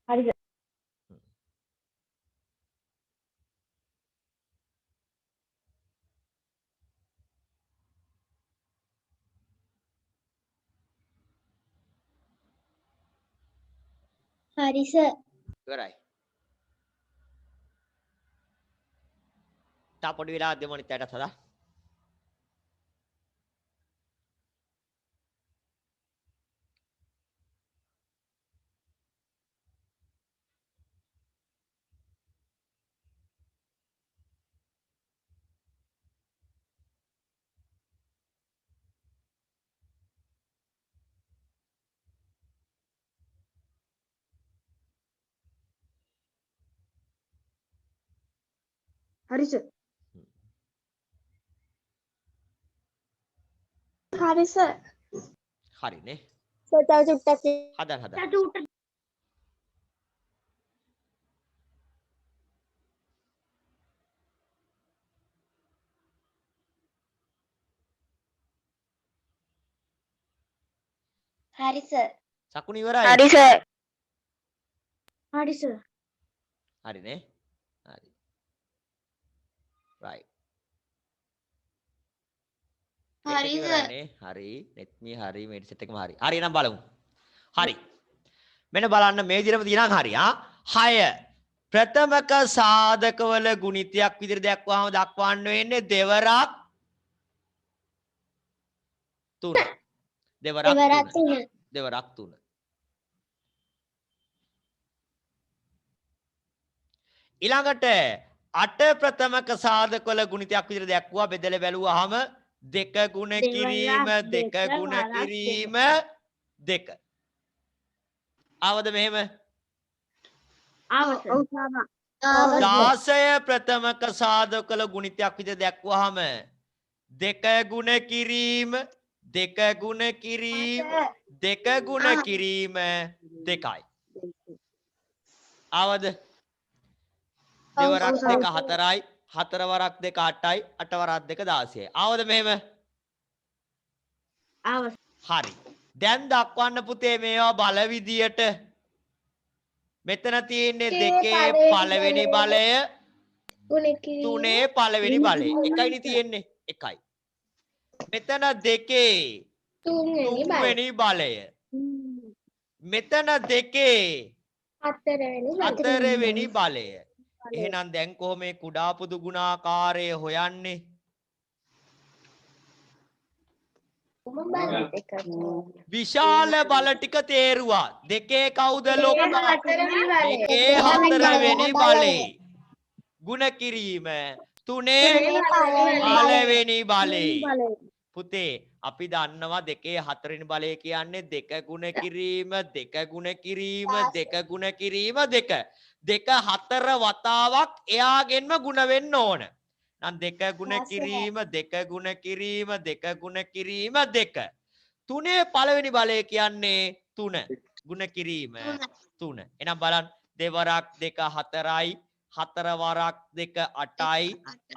හරිද? හරි සර්. ඉවරයි. තා පොඩි වෙලාවක් දෙමු අනිත් අයටත් හදා. හරි සර්. හරි සර්. හරිනේ. සර් තව චුට්ටක් හදන්න. හරි සර්. සකුණ ඉවරයි. හරි සර්. හරි සර්. හරිනේ. හරි. right. හරි සර්. හරි. නෙත්මි හරි මෙඩිසෙට් එකම හරි. හරි එහෙනම් බලමු. හරි. මෙන්න බලන්න මේ විදිහටම තියෙනවා හරි. 6 ප්‍රථමක සාධකවල ගුණිතයක් විදිහට දක්වවම දක්වන්න වෙන්නේ දෙවරක් 3. දෙවරක් 3. දෙවරක් 3. ඊළඟට 8 ප්‍රථමක සාධකවල ගුණිතයක් විදිහට දක්වුවා බෙදලා බැලුවාම 2 ගුණ කිරීම 2 ගුණ කිරීම 2. ආවද මෙහෙම? ආවස. 16 ප්‍රථමක සාධකවල ගුණිතයක් විදිහට දක්වුවාම 2 ගුණ කිරීම 2 ගුණ කිරීම 2 ගුණ කිරීම 2යි. ආවද? දෙවරක් 2 4යි 4 වරක් 2 8යි 8 වරක් 2 16යි. ආවද මෙහෙම? ආවස. හරි. දැන් දක්වන්න පුතේ මේවා බල විදියට. මෙතන තියෙන්නේ 2 පළවෙනි බලය තුනේ පළවෙනි බලය. එකයිනේ තියෙන්නේ. එකයි. මෙතන 2 තුන්වෙනි බලය. මෙතන 2 හතරවෙනි බලය. එහෙනම් දැන් කොහොම මේ කුඩා පොදු ගුණාකාරය හොයන්නේ? විශාල බල ටික තේරුවා. 2 කවුද ලොකු? 2 හතරවෙනි බලේ. ගුණ කිරීම 3 පළවෙනි බලේ. පුතේ අපි දන්නවා 2 හතරවෙනි බලය කියන්නේ 2 ගුණ කිරීම 2 ගුණ කිරීම 2 ගුණ කිරීම 2. 2 4 වතාවක් එයාගෙන්ම ගුණ වෙන්න ඕන. නම් 2 ගුණ කිරීම 2 ගුණ කිරීම 2 ගුණ කිරීම 2. 3 පළවෙනි බලය කියන්නේ 3 ගුණ කිරීම 3. එහෙනම් බලන්න දෙවරක් 2 4යි 4 වරක් 2 8යි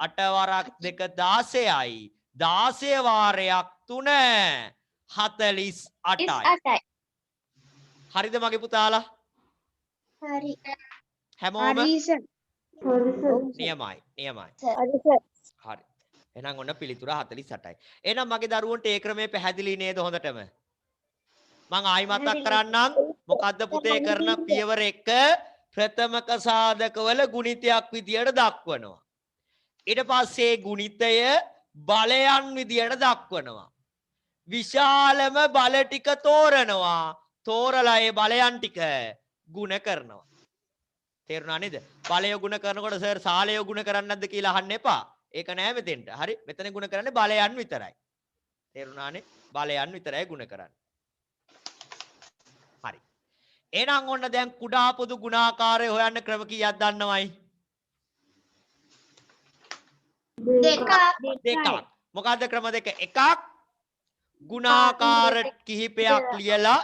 8 වරක් 2 16යි 16 වාරයක් 3 48යි. හරිද මගේ පුතාලා? හරි. හැමෝම හරි. නියමයි නියමයි. හරි. හරි. එහෙනම් ඔන්න පිළිතුර 48යි. එහෙනම් මගේ දරුවන්ට ඒ ක්‍රමය පැහැදිලි නේද හොඳටම? මම ආයි මතක් කරන්නම්. මොකද්ද පුතේ කරන පියවර 1 ප්‍රථමක සාධකවල ගුණිතයක් විදියට දක්වනවා. ඊට පස්සේ ගුණිතය බලයන් විදියට දක්වනවා. විශාලම බල ටික තෝරනවා. තෝරලා ඒ බලයන් ටික ගුණ කරනවා. තේරුණා නේද? බලය ගුණ කරනකොට සර් සාලය ගුණ කරන්නේ නැද්ද කියලා අහන්න එපා. ඒක නෑ මෙතෙන්ට. හරි? මෙතන ගුණ කරන්නේ බලයන් විතරයි. තේරුණානේ? බලයන් විතරයි ගුණ කරන්නේ. හරි. එහෙනම් ඔන්න දැන් කුඩා පොදු ගුණාකාරය හොයන්න ක්‍රම කීයක් දන්නවයි? දෙකක්. මොකද්ද ක්‍රම දෙක? එකක් ගුණාකාර කිහිපයක් ලියලා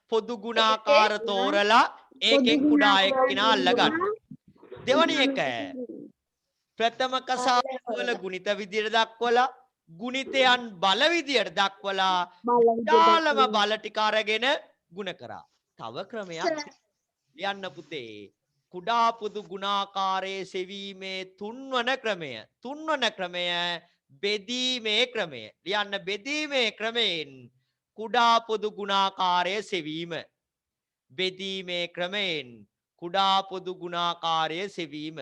පොදු ගුණාකාර තෝරලා ඒකෙන් කුඩා එක්කිනා අල්ලගන්න. දෙවැනි එක ප්‍රථමක සාධකවල ගුණිත විදියට දක්වලා ගුණිතයන් බල විදියට දක්වලා විශාලම බල ටික අරගෙන ගුණ කරා. තව ක්‍රමයක් ලියන්න පුතේ. කුඩා පොදු ගුණාකාරයේ සෙවීමේ තුන්වන ක්‍රමය. තුන්වන ක්‍රමය බෙදීමේ ක්‍රමය. ලියන්න බෙදීමේ ක්‍රමයෙන් කුඩා පොදු ගුණාකාරයේ සෙවීම. බෙදීමේ ක්‍රමයෙන් කුඩා පොදු ගුණාකාරයේ සෙවීම.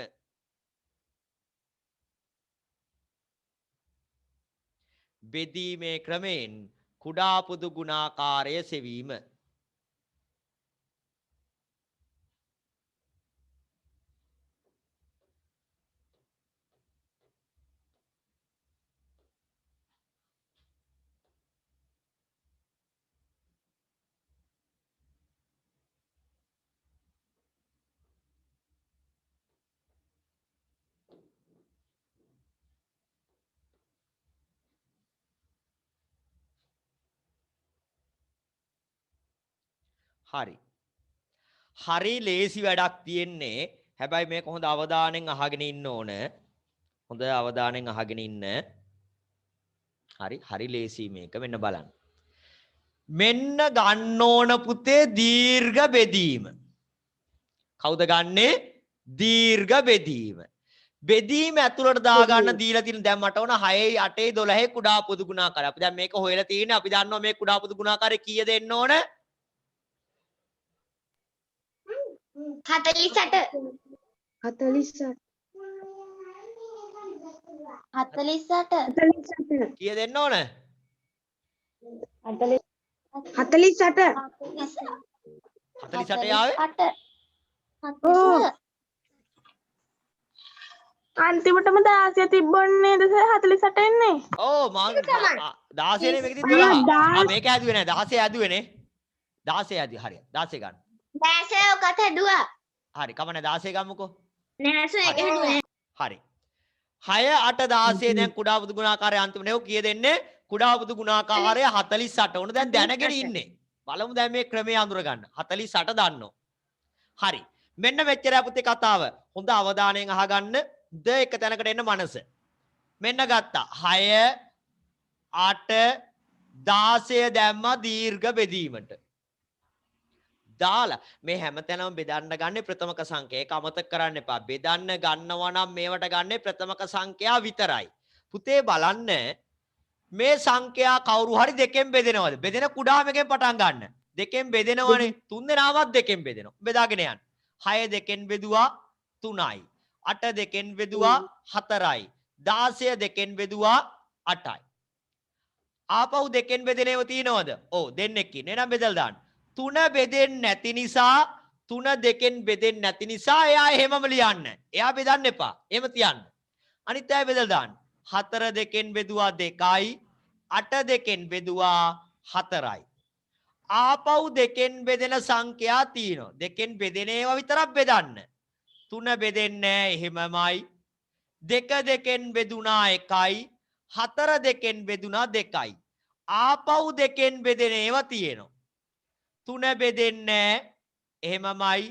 බෙදීමේ ක්‍රමයෙන් කුඩා පොදු ගුණාකාරයේ සෙවීම. හරි. හරි ලේසි වැඩක් තියෙන්නේ. හැබැයි මේක හොඳ අවධානයෙන් අහගෙන ඉන්න ඕන. හොඳ අවධානයෙන් අහගෙන ඉන්න. හරි ලේසි මේක. මෙන්න බලන්න. මෙන්න ගන්න ඕන පුතේ දීර්ඝ බෙදීම. කවුද ගන්නේ? දීර්ඝ බෙදීම. බෙදීම ඇතුළට දාගන්න දීලා තියෙන දැන් මට ඕන 6යි 8යි 12යි කුඩා පොදු ගුණාකාරය. අපි දැන් මේක හොයලා තියෙන්නේ. අපි දන්නවා මේ කුඩා පොදු ගුණාකාරය කීයද එන්න ඕන? 48 48 48 කීය දෙන්න ඕන? 48 48 ආවේ? 48 අන්තිමටම 16 තිබ්බොන්නේ නේද සර් 48 එන්නේ ඕ මං 16 නේ මේකෙදි 12. ආ මේක ඇදුවේ නෑ 16 ඇදුවේ නේ. 16 ඇදුවේ හරියට. 16 ගන්න. දැසේ ඔකට හැදුවා. හරි කමන්නේ 16 ගමුකෝ. නෑ සර් ඒක හැදුවේ හරි. 6 8 16 දැන් කුඩා බුදු ගුණාකාරය අන්තිම නේ කීය දෙන්නේ? කුඩා බුදු ගුණාකාරය 48. උන දැන් දැනගෙන ඉන්නේ. බලමු දැන් මේ ක්‍රමයේ අඳුර ගන්න. 48 දන්නෝ. හරි. මෙන්න මෙච්චරයි පුතේ කතාව. හොඳ අවධානයෙන් අහගන්න. ද එක තැනකට එන්න මනස. මෙන්න ගත්තා. 6 8 16 දැම්මා දීර්ඝ බෙදීමට. දාලා මේ හැමතැනම බෙදන්න ගන්නේ ප්‍රථමක සංඛ්‍යා. ඒක අමතක කරන්න එපා. බෙදන්න ගන්නවා නම් මේවට ගන්නේ ප්‍රථමක සංඛ්‍යා විතරයි. පුතේ බලන්න මේ සංඛ්‍යා කවුරු හරි දෙකෙන් බෙදෙනවද? බෙදෙන කුඩාම එකෙන් පටන් ගන්න. දෙකෙන් බෙදෙනවනේ. තුන් දෙනාමත් දෙකෙන් බෙදෙනවා. බෙදාගෙන යන්න. 6 දෙකෙන් බෙදුවා 3යි. 8 දෙකෙන් බෙදුවා 4යි. 16 දෙකෙන් බෙදුවා 8යි. ආපහු දෙකෙන් බෙදෙන ඒවා තියෙනවද? ඔව් දෙන්නෙක් ඉන්නේ. එහෙනම් බෙදලා දාන්න. 3 බෙදෙන්නේ නැති නිසා 3 දෙකෙන් බෙදෙන්නේ නැති නිසා එයා එහෙමම ලියන්න. එයා බෙදන්න එපා. එහෙම තියන්න. අනිත් අය බෙදලා දාන්න. 4 දෙකෙන් බෙදුවා 2යි. 8 දෙකෙන් බෙදුවා 4යි. ආපහු දෙකෙන් බෙදෙන සංඛ්‍යා තියෙනවා. දෙකෙන් බෙදෙන ඒවා විතරක් බෙදන්න. 3 බෙදෙන්නේ එහෙමමයි. 2 දෙකෙන් බෙදුනා 1යි. 4 දෙකෙන් බෙදුනා 2යි. ආපහු දෙකෙන් බෙදෙන ඒවා තියෙනවා. 3 බෙදෙන්නේ එහෙමමයි.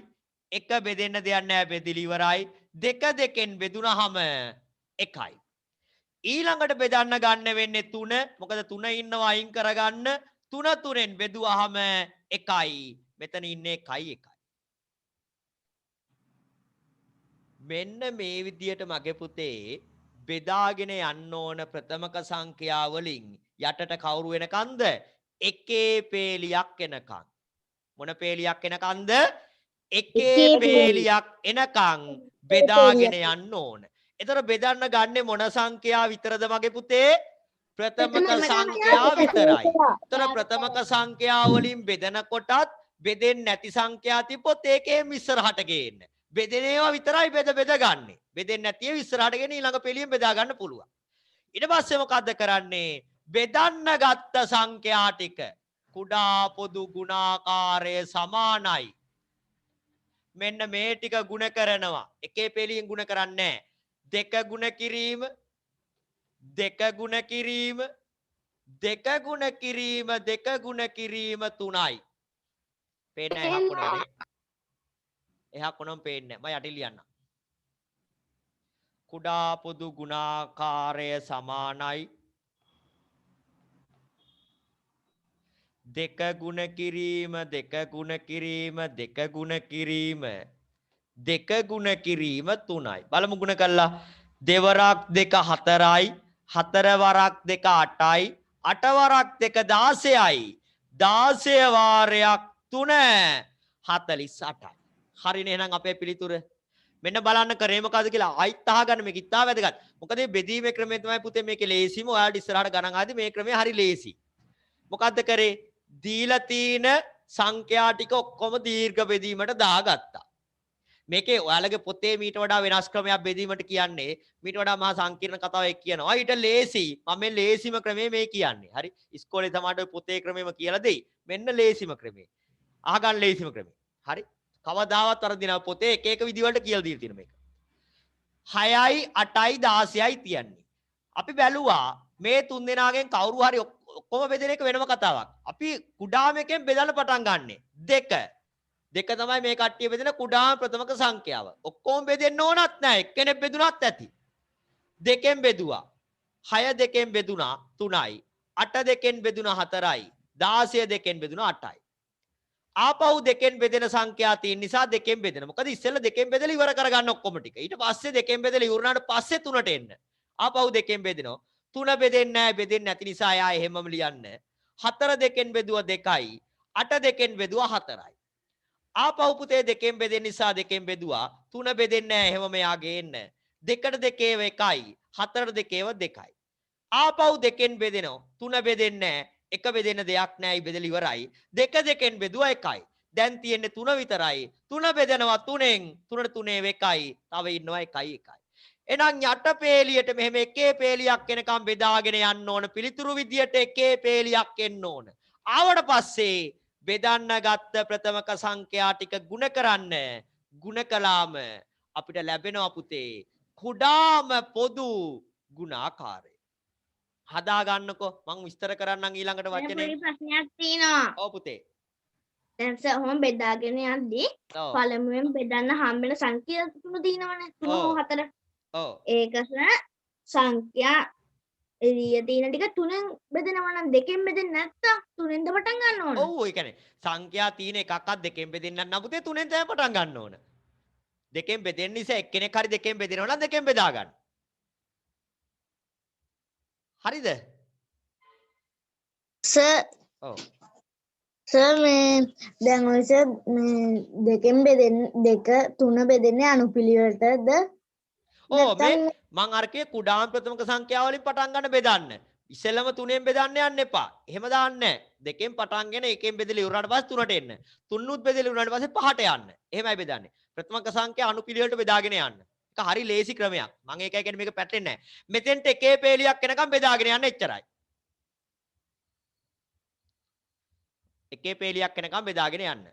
1 බෙදෙන්න දෙයක් නැහැ බෙදිලි ඉවරයි. 2 දෙකෙන් බෙදුනහම 1යි. ඊළඟට බෙදන්න ගන්න වෙන්නේ 3. මොකද 3 ඉන්නවා අයින් කරගන්න. 3 3ෙන් බෙදුවාම 1යි. මෙතන ඉන්නේ 1යි 1යි. මෙන්න මේ විදියට මගේ පුතේ බෙදාගෙන යන්න ඕන ප්‍රථමක සංඛ්‍යා වලින් යටට කවුරු වෙනකන්ද? එකේ පේලියක් එනකන්. මොන පේලියක් එනකන්ද? එකේ පේලියක් එනකන් බෙදාගෙන යන්න ඕන. එතකොට බෙදන්න ගන්නේ මොන සංඛ්‍යා විතරද මගේ පුතේ? ප්‍රථමක සංඛ්‍යා විතරයි. එතකොට ප්‍රථමක සංඛ්‍යා වලින් බෙදනකොටත් බෙදෙන්නේ නැති සංඛ්‍යා තිබ්බොත් ඒකේ ඉස්සරහට ගේන්න. බෙදෙන ඒවා විතරයි බෙද ගන්නෙ. බෙදෙන්නේ නැති ඒවා ඉස්සරහට ගෙන ඊළඟ පෙළියෙන් බෙදා ගන්න පුළුවන්. ඊට පස්සේ මොකද්ද කරන්නේ? බෙදන්න ගත්ත සංඛ්‍යා ටික කුඩා පොදු ගුණාකාරය සමානයි. මෙන්න මේ ටික ගුණ කරනවා. එකේ පෙළියෙන් ගුණ කරන්නේ නැහැ. දෙක ගුණ කිරීම දෙක ගුණ කිරීම දෙක ගුණ කිරීම දෙක ගුණ කිරීම 3යි. පේන්නේ නැහැ කොනනේ. එහා කොනම් පේන්නේ නැහැ. මම යටින් ලියන්නම්. කුඩා පොදු ගුණාකාරය සමානයි. දෙක ගුණ කිරීම දෙක ගුණ කිරීම දෙක ගුණ කිරීම දෙක ගුණ කිරීම 3යි. බලමු ගුණ කළා. දෙවරක් දෙක 4යි. 4 වරක් දෙක 8යි. 8 වරක් දෙක 16යි. 16 වාරයක් 3 48යි. හරිනේ එහෙනම් අපේ පිළිතුර. මෙන්න බලන්න කරේ මොකද්ද කියලා ආයිත් අහගන්න මේක ඉතාල වැදගත්. මොකද මේ බෙදීමේ ක්‍රමය තමයි පුතේ මේකේ ලේසිම. ඔයාලට ඉස්සරහට ගණන් ආදී මේ ක්‍රමය හරි ලේසි. මොකද්ද කරේ? දීලා තියෙන සංඛ්‍යා ටික ඔක්කොම දීර්ඝ බෙදීමට දාගත්තා. මේකේ ඔයාලගේ පොතේ මීට වඩා වෙනස් ක්‍රමයක් බෙදීමට කියන්නේ මීට වඩා මහා සංකීර්ණ කතාවක් කියනවා. ඊට ලේසි. මම මේ ලේසිම ක්‍රමය මේ කියන්නේ. හරි. ඉස්කෝලේ තමයි පොතේ ක්‍රමෙම කියලා දෙයි. මෙන්න ලේසිම ක්‍රමය. අහගන්න ලේසිම ක්‍රමය. හරි. කවදාවත් වරදිනා පොතේ එක එක විදි වලට කියලා දීලා තියෙන මේක. 6යි 8යි 16යි තියන්නේ. අපි බැලුවා මේ තුන් දෙනාගෙන් කවුරු හරි ඔක්කොම බෙදෙන එක වෙනම කතාවක්. අපි කුඩාම එකෙන් බෙදන්න පටන් ගන්නෙ. 2. 2 තමයි මේ කට්ටිය බෙදෙන කුඩාම ප්‍රථමක සංඛ්‍යාව. ඔක්කොම බෙදෙන්න ඕනත් නැහැ. එක්කෙනෙක් බෙදුනත් ඇති. 2කින් බෙදුවා. 6 2කින් බෙදුනා 3යි. 8 2කින් බෙදුනා 4යි. 16 2කින් බෙදුනා 8යි. ආපහු 2කින් බෙදෙන සංඛ්‍යා තියෙන නිසා 2කින් බෙදෙන. මොකද ඉස්සෙල්ලා 2කින් බෙදලා ඉවර කරගන්න ඔක්කොම ටික. ඊට පස්සේ 2කින් බෙදලා ඉවරනාට පස්සේ 3ට එන්න. ආපහු 2කින් බෙදෙනවා. 3 බෙදෙන්නේ නැහැ. බෙදෙන්නේ නැති නිසා එයා එහෙමම ලියන්න. 4 2කින් බෙදුවා 2යි. 8 2කින් බෙදුවා 4යි. ආපහු පුතේ දෙකෙන් බෙදෙන නිසා දෙකෙන් බෙදුවා. 3 බෙදෙන්නේ නැහැ. එහෙම මෙයා ගේන්න. 2ට 2 1යි. 4ට 2 2යි. ආපහු දෙකෙන් බෙදෙනවා. 3 බෙදෙන්නේ නැහැ. 1 බෙදෙන්න දෙයක් නැහැ. බෙදලා ඉවරයි. 2 දෙකෙන් බෙදුවා 1යි. දැන් තියෙන්නේ 3 විතරයි. 3 බෙදෙනවා 3ෙන්. 3ට 3 1යි. තව ඉන්නවා 1යි 1යි. එහෙනම් යට පේලියට මෙහෙම එකේ පේලියක් එනකම් බෙදාගෙන යන්න ඕන. පිළිතුරු විදියට එකේ පේලියක් එන්න ඕන. ආවට පස්සේ බෙදන්න ගත්ත ප්‍රථමක සංඛ්‍යා ටික ගුණ කරන්න. ගුණ කළාම අපිට ලැබෙනවා පුතේ කුඩාම පොදු ගුණාකාරය. හදා ගන්නකෝ මං විස්තර කරන්නම් ඊළඟට වචනේ. පොඩි ප්‍රශ්නයක් තියෙනවා. ඔව් පුතේ. දැන් සර් ඔහොම බෙදාගෙන යද්දී ඔව්. පළමුවෙන් බෙදන්න හම්බෙන සංඛ්‍යා තුන තියෙනවනේ. 3 හෝ 4. ඔව්. ඒක සංඛ්‍යා එළිය තියෙන ටික 3ෙන් බෙදෙනවා නම් 2ෙන් බෙදෙන්නේ නැත්තම් 3ෙන්ද පටන් ගන්න ඕන. ඔව් ඒ කියන්නේ සංඛ්‍යා තියෙන එකක්වත් දෙකෙන් බෙදෙන්න නම් පුතේ 3ෙන් තමයි පටන් ගන්න ඕන. දෙකෙන් බෙදෙන්න නිසා එක්කෙනෙක් හරි දෙකෙන් බෙදෙනවා නම් දෙකෙන් බෙදා ගන්න. හරිද? සර් ඔව්. සර් මේ දැන් ඔය සර් මේ දෙකෙන් බෙදෙන්න 2 3 බෙදෙන්නේ අනුපිළිවෙලටද? ඔව් මේ මං අරකේ කුඩාම ප්‍රථමක සංඛ්‍යාව වලින් පටන් ගන්න බෙදන්න. ඉස්සෙල්ලම 3ෙන් බෙදන්න යන්න එපා. එහෙම දාන්නේ නැහැ. දෙකෙන් පටන්ගෙන එකෙන් බෙදලා ඉවරනාට පස්සේ 3ට එන්න. 3නුත් බෙදලා ඉවරනාට පස්සේ 5ට යන්න. එහෙමයි බෙදන්නේ. ප්‍රථමක සංඛ්‍යා අනුපිළිවෙලට බෙදාගෙන යන්න. ඒක හරි ලේසි ක්‍රමයක්. මම ඒකයි කියන්නේ මේක පැටලෙන්නේ නැහැ. මෙතෙන්ට එකේ පේලියක් එනකම් බෙදාගෙන යන්න එච්චරයි. එකේ පේලියක් එනකම් බෙදාගෙන යන්න.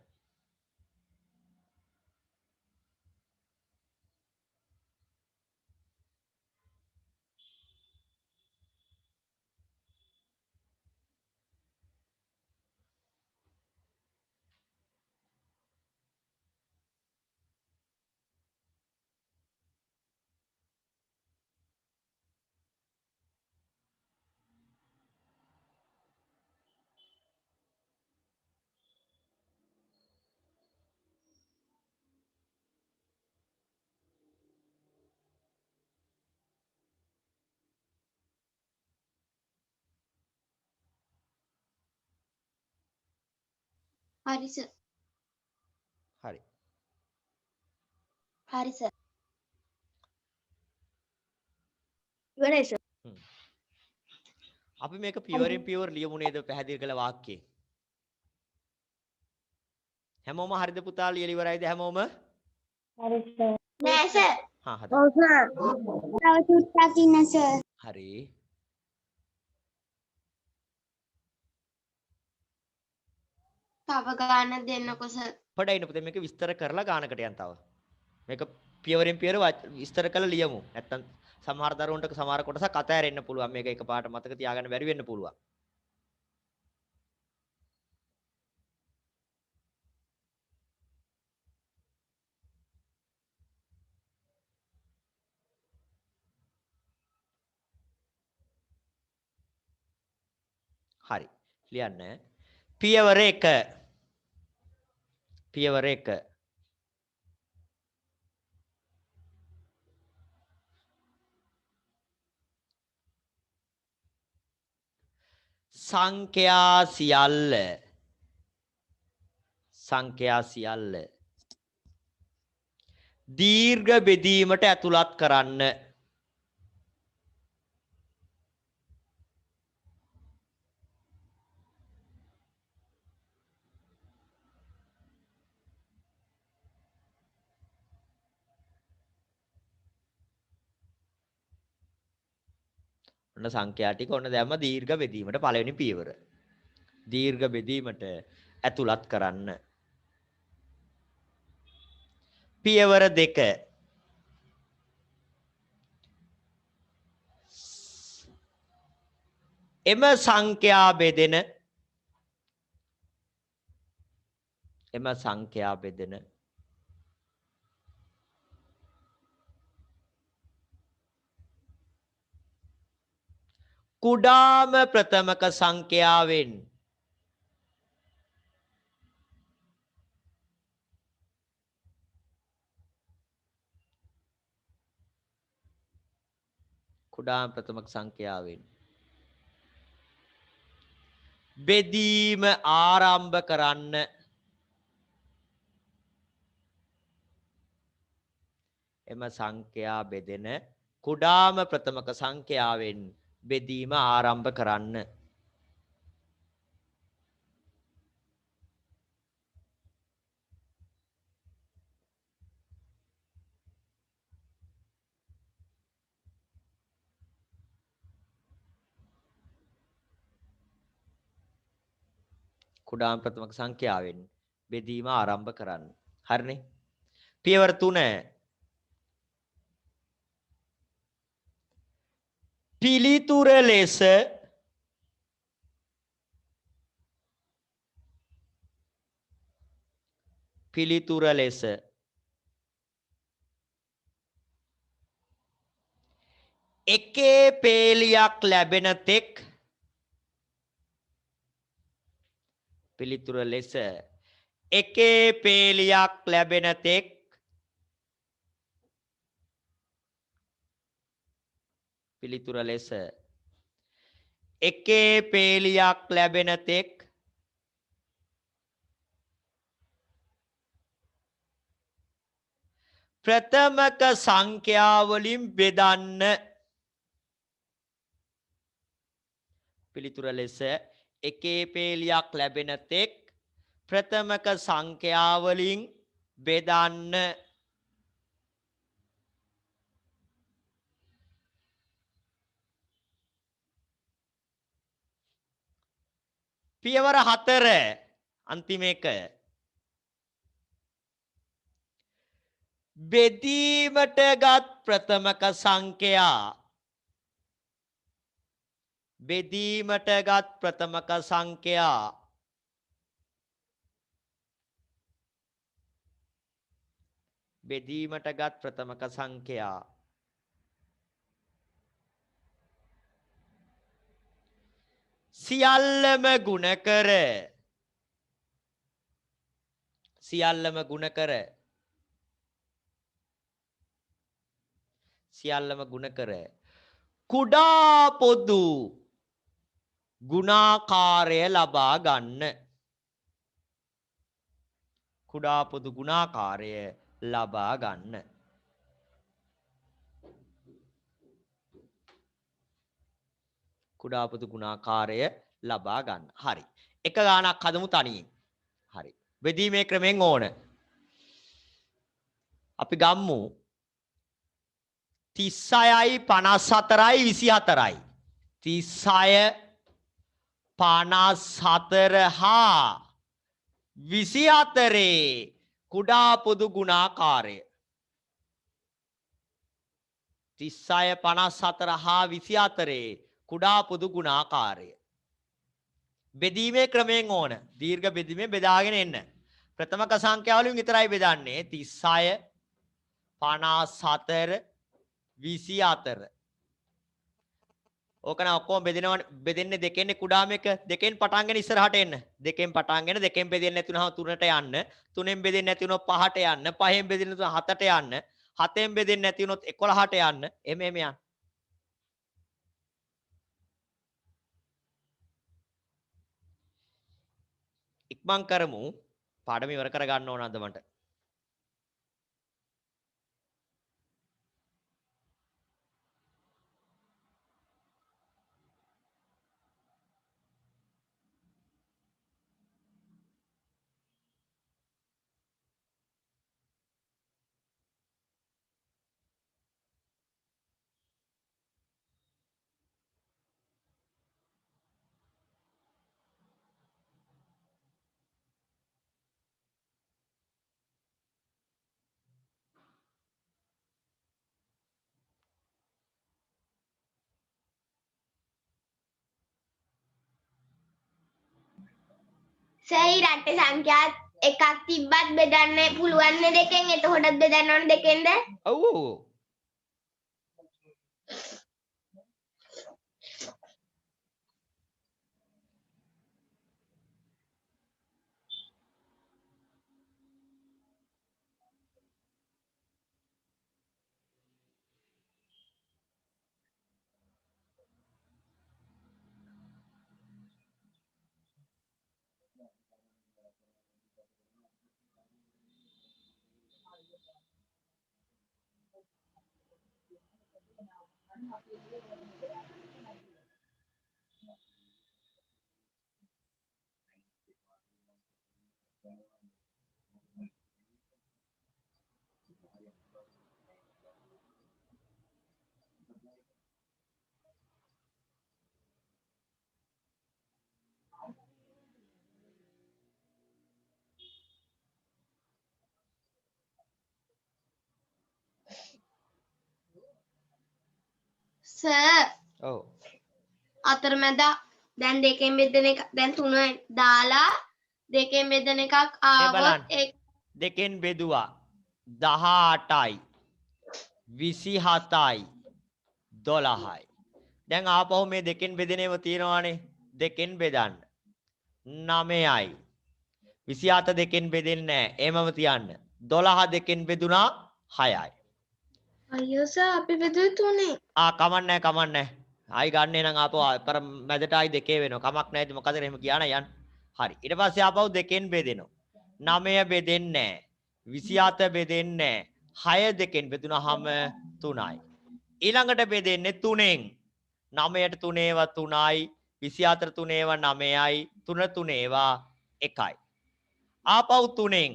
හරි සර්. හරි. හරි සර්. ඉවරයි සර්. අපි මේක පියවරෙන් පියවර ලියමු නේද පැහැදිලි කළ වාක්‍යයෙන්. හැමෝම හරිද පුතා ලියලා ඉවරයිද හැමෝම? හරි සර්. නෑ සර්. හා හරි. ඔව් සර්. තව චුට්ටක් ඉන්න සර්. හරි. තව ගාන දෙන්නකො සර්. පොඩ්ඩයි ඉන්න පුතේ මේක විස්තර කරලා ගානකට යන්න තව. මේක පියවරෙන් පියවර විස්තර කරලා ලියමු. නැත්තම් සමහර දරුවන්ට සමහර කොටසක් අතහැරෙන්න පුළුවන්. මේක එකපාරට මතක තියාගන්න බැරි වෙන්න පුළුවන්. හරි. ලියන්න. පියවර 1. පියවර 1. සංඛ්‍යා සියල්ල දීර්ඝ බෙදීමට ඇතුළත් කරන්න. ඔන්න සංඛ්‍යා ටික ඔන්න දැම්ම දීර්ඝ බෙදීමට පළවෙනි පියවර. දීර්ඝ බෙදීමට ඇතුළත් කරන්න. පියවර 2. එම සංඛ්‍යා බෙදෙන කුඩාම ප්‍රථමක සංඛ්‍යාවෙන් බෙදීම ආරම්භ කරන්න. එම සංඛ්‍යා බෙදෙන කුඩාම ප්‍රථමක සංඛ්‍යාවෙන් බෙදීම ආරම්භ කරන්න. කුඩාම ප්‍රථමක සංඛ්‍යාවෙන් බෙදීම ආරම්භ කරන්න. හරිනේ? පියවර 3 පිළිතුර ලෙස එකේ පේලියක් ලැබෙන තෙක් පිළිතුර ලෙස එකේ පේලියක් ලැබෙන තෙක් පිළිතුර ලෙස එකේ පේලියක් ලැබෙන තෙක් ප්‍රථමක සංඛ්‍යාවලින් බෙදන්න. පිළිතුර ලෙස එකේ පේලියක් ලැබෙන තෙක් ප්‍රථමක සංඛ්‍යාවලින් බෙදන්න. පියවර 4 අන්තිම එක බෙදීමටගත් ප්‍රථමක සංඛ්‍යා බෙදීමටගත් ප්‍රථමක සංඛ්‍යා බෙදීමටගත් ප්‍රථමක සංඛ්‍යා සියල්ලම ගුණ කර සියල්ලම ගුණ කර සියල්ලම ගුණ කර කුඩා පොදු ගුණාකාරය ලබා ගන්න. කුඩා පොදු ගුණාකාරය ලබා ගන්න. කුඩා පොදු ගුණාකාරය ලබා ගන්න. හරි. එක ගානක් හදමු තනියෙන්. හරි. බෙදීමේ ක්‍රමෙන් ඕන. අපි ගම්මු 36යි 54යි 24යි. 36 54 හා 24 කුඩා පොදු ගුණාකාරය 36 54 හා 24 කුඩා පොදු ගුණාකාරය බෙදීමේ ක්‍රමයෙන් ඕන. දීර්ඝ බෙදීමෙන් බෙදාගෙන එන්න. ප්‍රථමක සංඛ්‍යාවලින් විතරයි බෙදන්නේ 36 54 24. ඕකන ඔක්කොම බෙදෙන්නේ දෙකෙන්නේ කුඩාම එක. දෙකෙන් පටන්ගෙන ඉස්සරහට එන්න. දෙකෙන් පටන්ගෙන දෙකෙන් බෙදෙන්නේ නැති වුණාම 3ට යන්න. 3ෙන් බෙදෙන්නේ නැති වුණොත් 5ට යන්න. 5ෙන් බෙදෙන්නේ නැති වුණොත් 7ට යන්න. 7ෙන් බෙදෙන්නේ නැති වුණොත් 11ට යන්න. එමෙ යන්න. ඉක්මන් කරමු. පාඩම ඉවර කර ගන්න ඕන අද මට. සයි රටේ සංඛ්‍යා එකක් තිබ්බත් බෙදන්න පුළුවන් නේ දෙකෙන්. එතකොටත් බෙදන්න ඕන දෙකෙන්ද? ඔව් ඔව්. සර් ඔව්. අතරමැද දැන් දෙකෙන් බෙදෙන එක දැන් 3 දාලා දෙකෙන් බෙදෙන එකක් මේ ආවොත් බලන්න. ඒ දෙකෙන් බෙදුවා 18යි 27යි 12යි. දැන් ආපහු මේ දෙකෙන් බෙදෙන ඒවා තියෙනවානේ. දෙකෙන් බෙදන්න 9යි 27 දෙකෙන් බෙදෙන්නේ නැහැ. එහෙමම තියන්න. 12 දෙකෙන් බෙදුනා 6යි. අයියෝ සර් අපි බෙදුවේ 3. කමන්නේ කමන්නේ. ආයි ගන්නේ නම් ආපහු අර මැදට ආයි දෙකේ වෙනවා. කමක් නැහැ. මොකද එහෙම කියනා යන්න. හරි. ඊට පස්සේ ආපහු දෙකෙන් බෙදෙනවා. 9 බෙදෙන්නේ නැහැ. 27 බෙදෙන්නේ නැහැ. 6 දෙකෙන් බෙදුනහම 3යි. ඊළඟට බෙදෙන්නේ 3ෙන්. 9ට 3 ඒවා 3යි. 24 3 ඒවා 9යි. 3 3 ඒවා 1යි. ආපහු 3ෙන්.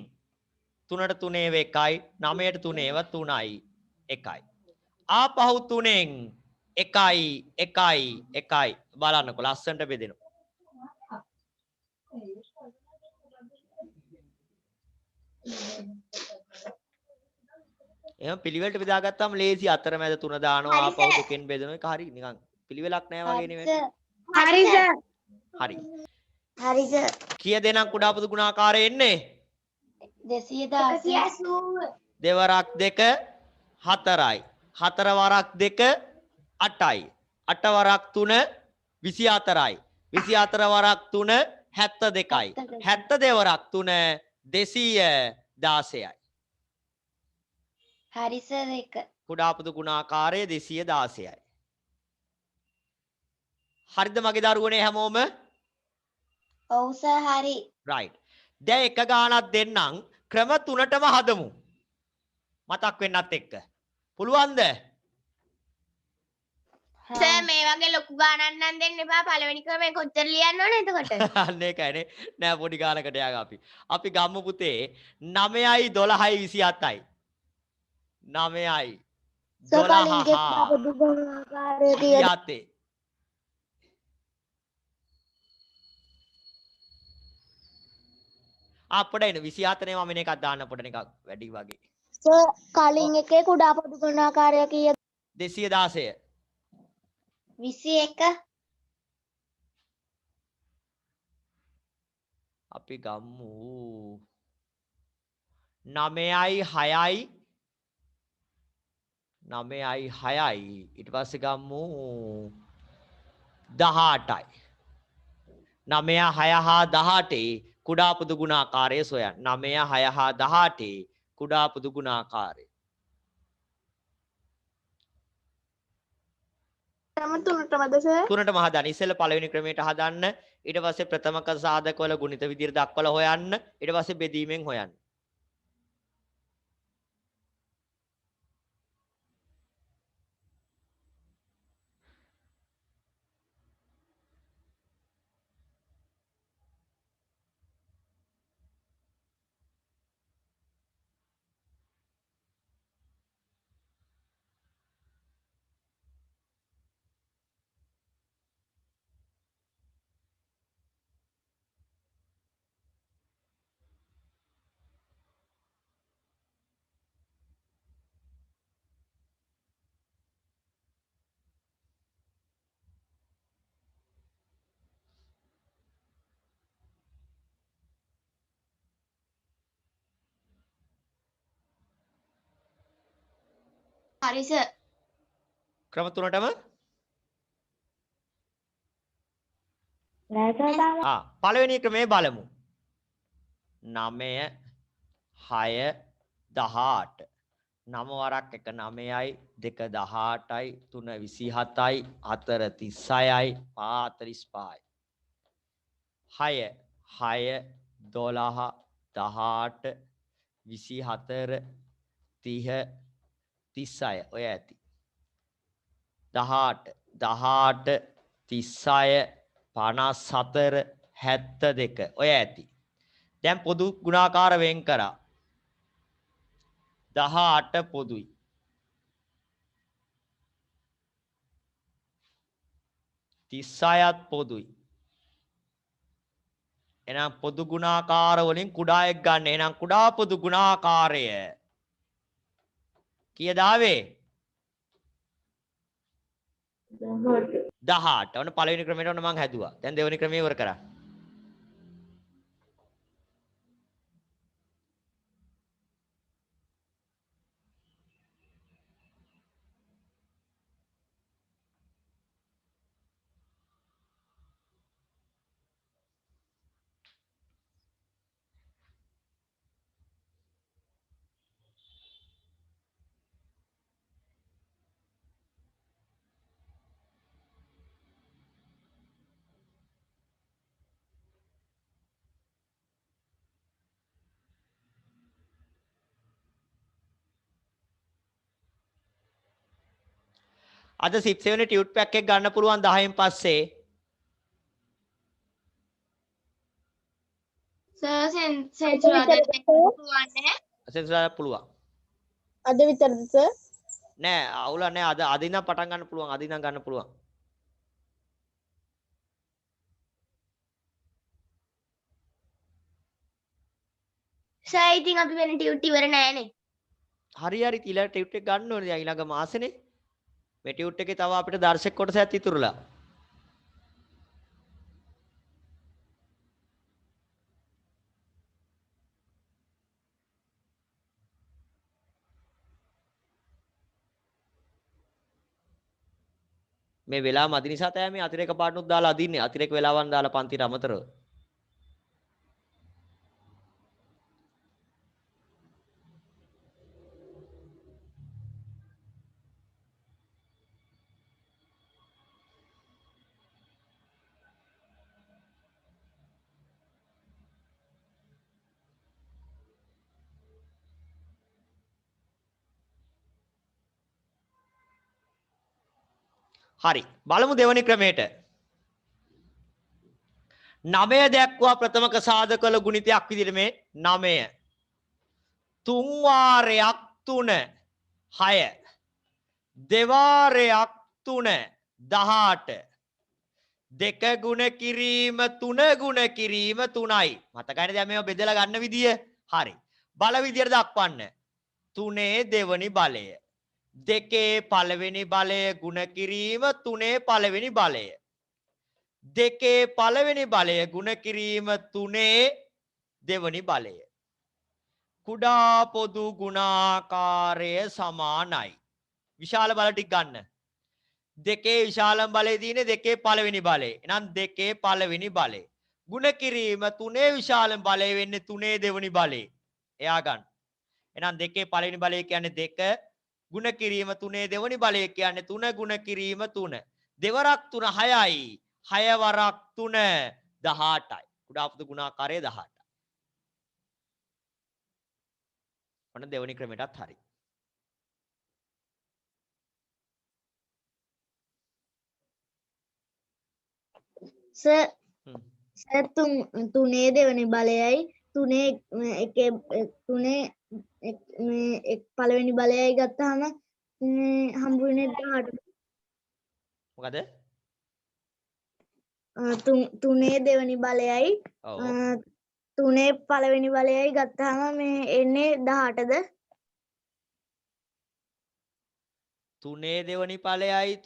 3ට 3 ඒවා 1යි. 9ට 3 ඒවා 3යි. 1යි. ආපහු 3ෙන් 1යි 1යි 1යි බලන්නකො ලස්සනට බෙදෙනවා. එහෙනම් පිළිවෙලට බෙදාගත්තාම ලේසි. අතරමැද 3 දානවා ආපහු දෙකෙන් බෙදෙන එක හරි නිකන් පිළිවෙලක් නැහැ වගේ නෙවෙයි. හරි සර් හරි. හරි සර්. කීය දෙනා කුඩා පොදු ගුණාකාරය එන්නේ? 280 දෙවරක් 2 4යි. 4 වරක් 2 8යි. 8 වරක් 3 24යි. 24 වරක් 3 72යි. 72 වරක් 3 216යි. හරි සර් එක කුඩා පොදු ගුණාකාරය 216යි. හරිද මගේ දරුවනේ හැමෝම? ඔව් සර් හරි right. දැන් එක ගානක් දෙන්නම් ක්‍රම තුනටම හදමු. මතක් වෙන්නත් එක්ක. පුළුවන්ද? සර් මේ වගේ ලොකු ගානක් නම් දෙන්න එපා පළවෙනි ක්‍රමේ කොච්චර ලියන්න ඕනේ එතකොට අන්න ඒකයිනේ. නෑ පොඩි ගානකට යාග අපි. අපි ගම්මු පුතේ 9යි 12යි 27යි. 9යි 12 හා පොදු ගුණාකාරය කියන යතේ. අපඩ එන 24 නේ මම මේක දාන්න පොඩ එකක් වැඩි වගේ. සර් කලින් එකේ කුඩා පොදු ගුණාකාරය කීයද? 216. 21 අපි ගම්මු 9යි 6යි 9යි 6යි ඊට පස්සේ ගම්මු 18යි 9 6 හා 18 කුඩා පොදු ගුණාකාරය සොයන්න 9 6 හා 18 කුඩා පොදු ගුණාකාරය ක්‍රම තුනටමද සර්? තුනටම හදන්න ඉස්සෙල්ලා පළවෙනි ක්‍රමයට හදන්න ඊට පස්සේ ප්‍රථමක සාධක වල ගුණිත විදිහට දක්වලා හොයන්න ඊට පස්සේ බෙදීමෙන් හොයන්න හරි සර් ක්‍රම තුනටම නෑ පළවෙනි ක්‍රමේ බලමු 9 6 18 9 වරක් 1 9යි 2 18යි 3 27යි 4 36යි 5 45යි 6 6 12 18 24 30 36 ඔය ඇති 18 36 36 54 72 ඔය ඇති. දැන් පොදු ගුණාකාර වෙන් කරා. 18 පොදුයි. 36ත් පොදුයි. එහෙනම් පොදු ගුණාකාර වලින් කුඩා එක ගන්න. එහෙනම් කුඩා පොදු ගුණාකාරය කීයද ආවේ? 18. ඔන්න පළවෙනි ක්‍රමයට ඔන්න මං හැදුවා. දැන් දෙවෙනි ක්‍රමය ඉවර කරා. අද 6 වෙනි ටියුට් පැක් එක ගන්න පුළුවන් 10න් පස්සේ. සර් සෙන්සුරාදා පුළුවන්. අද විතරද සර්? නෑ අවුල නෑ අද ඉඳන් පටන් ගන්න පුළුවන්. අද ඉඳන් ගන්න පුළුවන්. සර් ඉතින් අපි වෙන ටියුට් ඉවර නෑනේ. හරි ඊළඟ ටියුට් එක ගන්න ඕනේ. දැන් ඊළඟ මාසෙනේ. මේ ටියුට් එකේ තව අපිට දර්ශක කොටසක් ඉතුරුලා. මේ වෙලාව මදි නිසා තමයි මේ අතිරේක පාඩනුත් දාලා අදින්නේ. අතිරේක වෙලාවන් දාලා පන්තිට අමතරව. හරි බලමු දෙවනි ක්‍රමයට. 9 දැක්වා ප්‍රථමක සාධකවල ගුණිතයක් විදිහට මේ 9 තුන් වාරයක් 3 6 දෙවාරයක් 3 18 දෙක ගුණ කිරීම 3 ගුණ කිරීම 3යි. මතකයිනේ දැන් මේව බෙදලා ගන්න විදිය. හරි. බල විදියට දක්වන්න. 3 දෙවනි බලය. 2 පළවෙනි බලය ගුණ කිරීම 3 පළවෙනි බලය. 2 පළවෙනි බලය ගුණ කිරීම 3 දෙවනි බලය. කුඩා පොදු ගුණාකාරය සමානයි. විශාල බල ටික ගන්න. 2 විශාලම බලය තියෙන්නේ 2 පළවෙනි බලය. එහෙනම් 2 පළවෙනි බලය. ගුණ කිරීම 3 විශාලම බලය වෙන්නේ 3 දෙවනි බලය. එයා ගන්න. එහෙනම් 2 පළවෙනි බලය කියන්නේ 2 ගුණ කිරීම 3 දෙවනි බලය කියන්නේ 3 ගුණ කිරීම 3. දෙවරක් 3 6යි. 6 වරක් 3 18යි. කුඩා පොදු ගුණාකාරය 18යි. ඔන්න දෙවනි ක්‍රමයටත් හරි. සර් තුනේ දෙවනි බලයයි තුනේ පළවෙනි බලයයි ගත්තාම හම්බ වෙන්නේ 18. මොකද? තුනේ දෙවනි බලයයි ඔව්. තුනේ පළවෙනි බලයයි ගත්තාම මේ එන්නේ 18ද? තුනේ දෙවනි බලයයි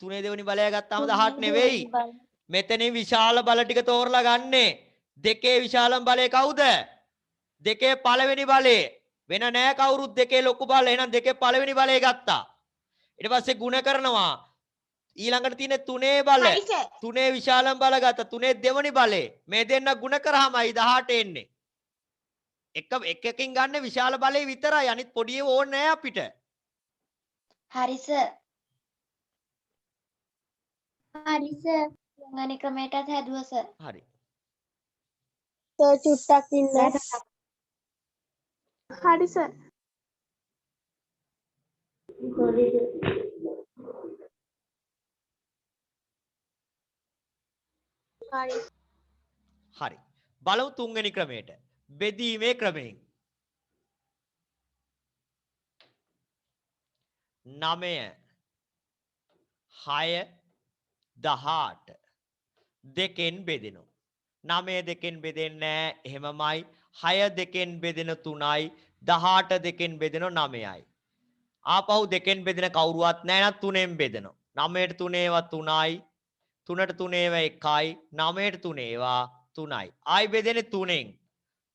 තුනේ දෙවනි බලය ගත්තාම 18 නෙවෙයි. මෙතනින් විශාල බල ටික තෝරලා ගන්නේ. 2 විශාලම බලය කවුද? 2 පළවෙනි බලය. වෙන නෑ කවුරුත් 2 ලොකු බලය. එහෙනම් 2 පළවෙනි බලය ගත්තා. ඊට පස්සේ ಗುಣ කරනවා. ඊළඟට තියෙන 3 බල. 3 විශාලම බල ගත්තා. 3 දෙවනි බලය. මේ දෙන්න ಗುಣ කරාමයි 18 එන්නේ. එකකින් ගන්න විශාල බලය විතරයි. අනිත් පොඩි ඒවා ඕනේ නෑ අපිට. හරි සර්. හරි සර්. තුන්වෙනි ක්‍රමයටත් හැදුවා සර්. හරි. සර් චුට්ටක් ඉන්න. හරි සර්. හරි. බලමු තුන්වෙනි ක්‍රමයට. බෙදීමේ ක්‍රමයෙන්. 9 6 18 දෙකෙන් බෙදෙනවා. 9 දෙකෙන් බෙදෙන්නේ එහෙමමයි. 6 දෙකෙන් බෙදෙන 3යි 18 දෙකෙන් බෙදෙන 9යි. ආපහු දෙකෙන් බෙදෙන කවුරුවත් නැහැ නම් 3ෙන් බෙදෙනවා. 9ට 3 ඒවා 3යි. 3ට 3 ඒවා 1යි. 9ට 3 ඒවා 3යි. ආයි බෙදෙන්නේ 3ෙන්.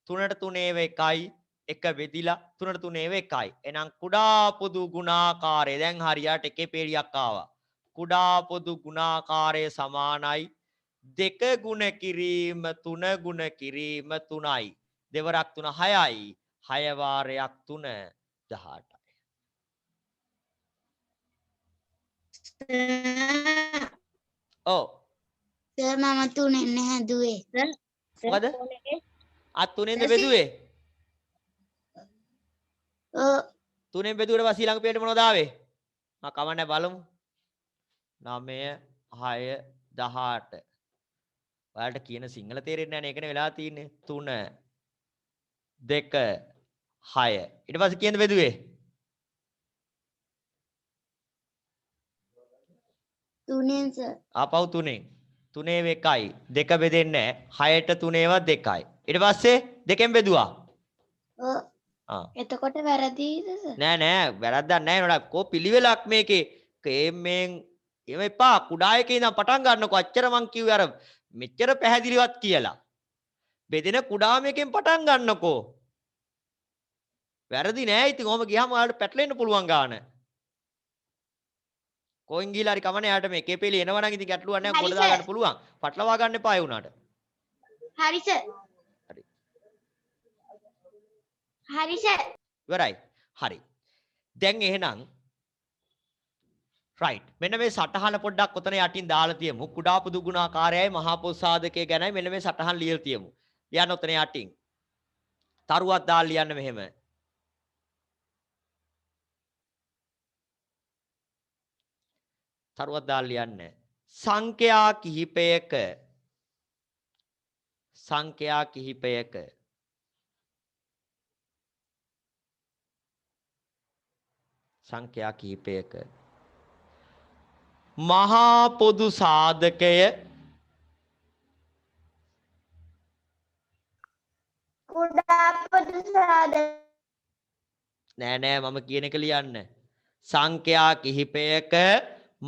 3ට 3 ඒවා 1යි. 1 බෙදිලා 3ට 3 ඒවා 1යි. එහෙනම් කුඩා පොදු ගුණාකාරය දැන් හරියට එකේ පේලියක් ආවා. කුඩා පොදු ගුණාකාරය සමානයි 2 ගුණ කිරීම 3 ගුණ කිරීම 3යි. දෙවරක් 3 6යි. 6 වාරයක් 3 18යි. ඔව්. සර් මම 3ෙන් හැදුවේ. මොකද? අත් 3ෙන්ද බෙදුවේ? ඔව්. 3ෙන් බෙදුවට පස්සේ ඊළඟ පේට මොනවද ආවේ? කවන්නේ බලමු. 9 6 18. ඔයාලට කියන සිංහල තේරෙන්නේ නැහැ නේ. ඒකනේ වෙලා තියෙන්නේ. 3 2 6. ඊට පස්සේ කීයද බෙදුවේ? 3ෙන් සර්. ආපහු 3ෙන්. 3 1යි. 2 බෙදෙන්නේ නැහැ. 6ට 3 ඒවා 2යි. ඊට පස්සේ 2ෙන් බෙදුවා. ඔව්. එතකොට වැරදිද සර්? නෑ වැරද්දක් නෑ නෝඩා. කෝ පිළිවෙලක් මේකේ. කේමෙන් එහෙම එපා. කුඩා එකේ ඉඳන් පටන් ගන්නකො. අච්චර මං කිව්වේ අර මෙච්චර පැහැදිලිවත් කියලා. බෙදෙන කුඩාම එකෙන් පටන් ගන්නකෝ. වැරදි නෑ. ඉතින් ඔහම ගියාම ඔයාලට පැටලෙන්න පුළුවන් ගාන. කොයින් ගිහලා හරි කමනේ. යාට මේ එකේ පෙළි එනවා නම් ඉතින් ගැටලුවක් නෑ. ගොඩ දා ගන්න පුළුවන්. පටලවා ගන්න එපා ඒ උනාට. හරි සර්. හරි. හරි සර්. ඉවරයි. හරි. දැන් එහෙනම් right. මෙන්න මේ සටහන පොඩ්ඩක් ඔතන යටින් දාලා තියමු. කුඩා පොදු ගුණාකාරයයි මහා පොදු සාධකය ගැනයි මෙන්න මේ සටහන් ලියලා තියමු. ලියන්න ඔතන යටින්. තරුවක් දාලා ලියන්න මෙහෙම. තරුවක් දාලා ලියන්න. සංඛ්‍යා කිහිපයක මහා පොදු සාධකය කුඩා පොදු සාධකය නෑ මම කියන එක ලියන්න. සංඛ්‍යා කිහිපයක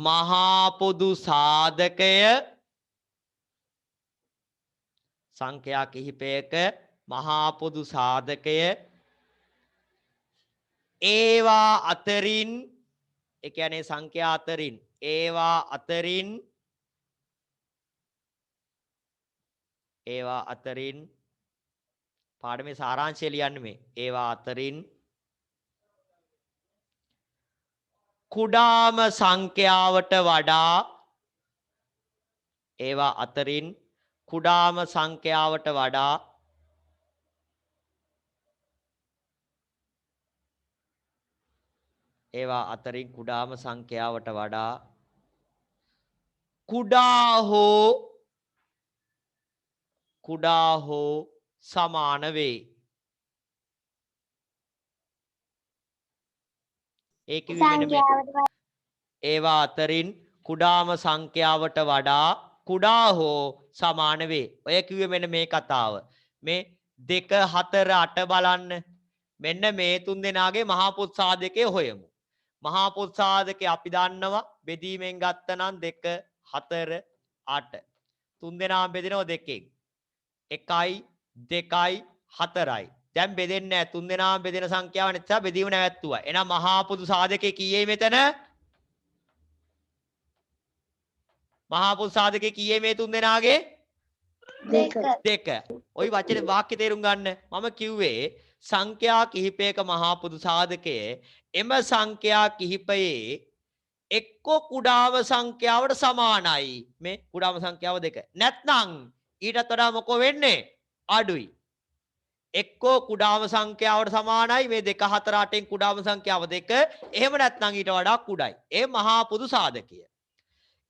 මහා පොදු සාධකය ඒවා අතරින් ඒ කියන්නේ සංඛ්‍යා අතරින් ඒවා අතරින් පාඩමේ සාරාංශය ලියන්න මේ. ඒවා අතරින් කුඩාම සංඛ්‍යාවට වඩා කුඩා හෝ සමාන වේ. ඒ කිව්වේ මෙන්න මේක. ඒවා අතරින් කුඩාම සංඛ්‍යාවට වඩා කුඩා හෝ සමාන වේ. ඔය කිව්වේ මෙන්න මේ කතාව. මේ 2 4 8 බලන්න. මෙන්න මේ තුන් දෙනාගේ මහා පොදු සාධකය හොයමු. මහා පොදු සාධකය අපි දන්නවා බෙදීමෙන් ගත්තනම් 2 4 8. තුන් දෙනාම බෙදෙනවා 2කින්. 1යි 2යි 4යි. දැන් බෙදෙන්නේ නැහැ. තුන් දෙනාම බෙදෙන සංඛ්‍යාව නිසා බෙදීම නැවැත්තුවා. එහෙනම් මහා පොදු සාධකයේ කීයේ මෙතන? මහා පොදු සාධකයේ කීයේ මේ තුන් දෙනාගේ? 2. ওই වචනේ වාක්‍ය තේරුම් ගන්න. මම කිව්වේ සංඛ්‍යා කිහිපයක මහා පොදු සාධකයේ එම සංඛ්‍යා කිහිපයේ එක්ක කුඩාම සංඛ්‍යාවට සමානයි. මේ කුඩාම සංඛ්‍යාව 2. නැත්නම් ඊටත් වඩා මොකෝ වෙන්නේ? අඩුයි. එක්කෝ කුඩාම සංඛ්‍යාවට සමානයි මේ 2 4 8න් කුඩාම සංඛ්‍යාව 2. එහෙම නැත්නම් ඊට වඩා කුඩායි. ඒ මහා පොදු සාධකය.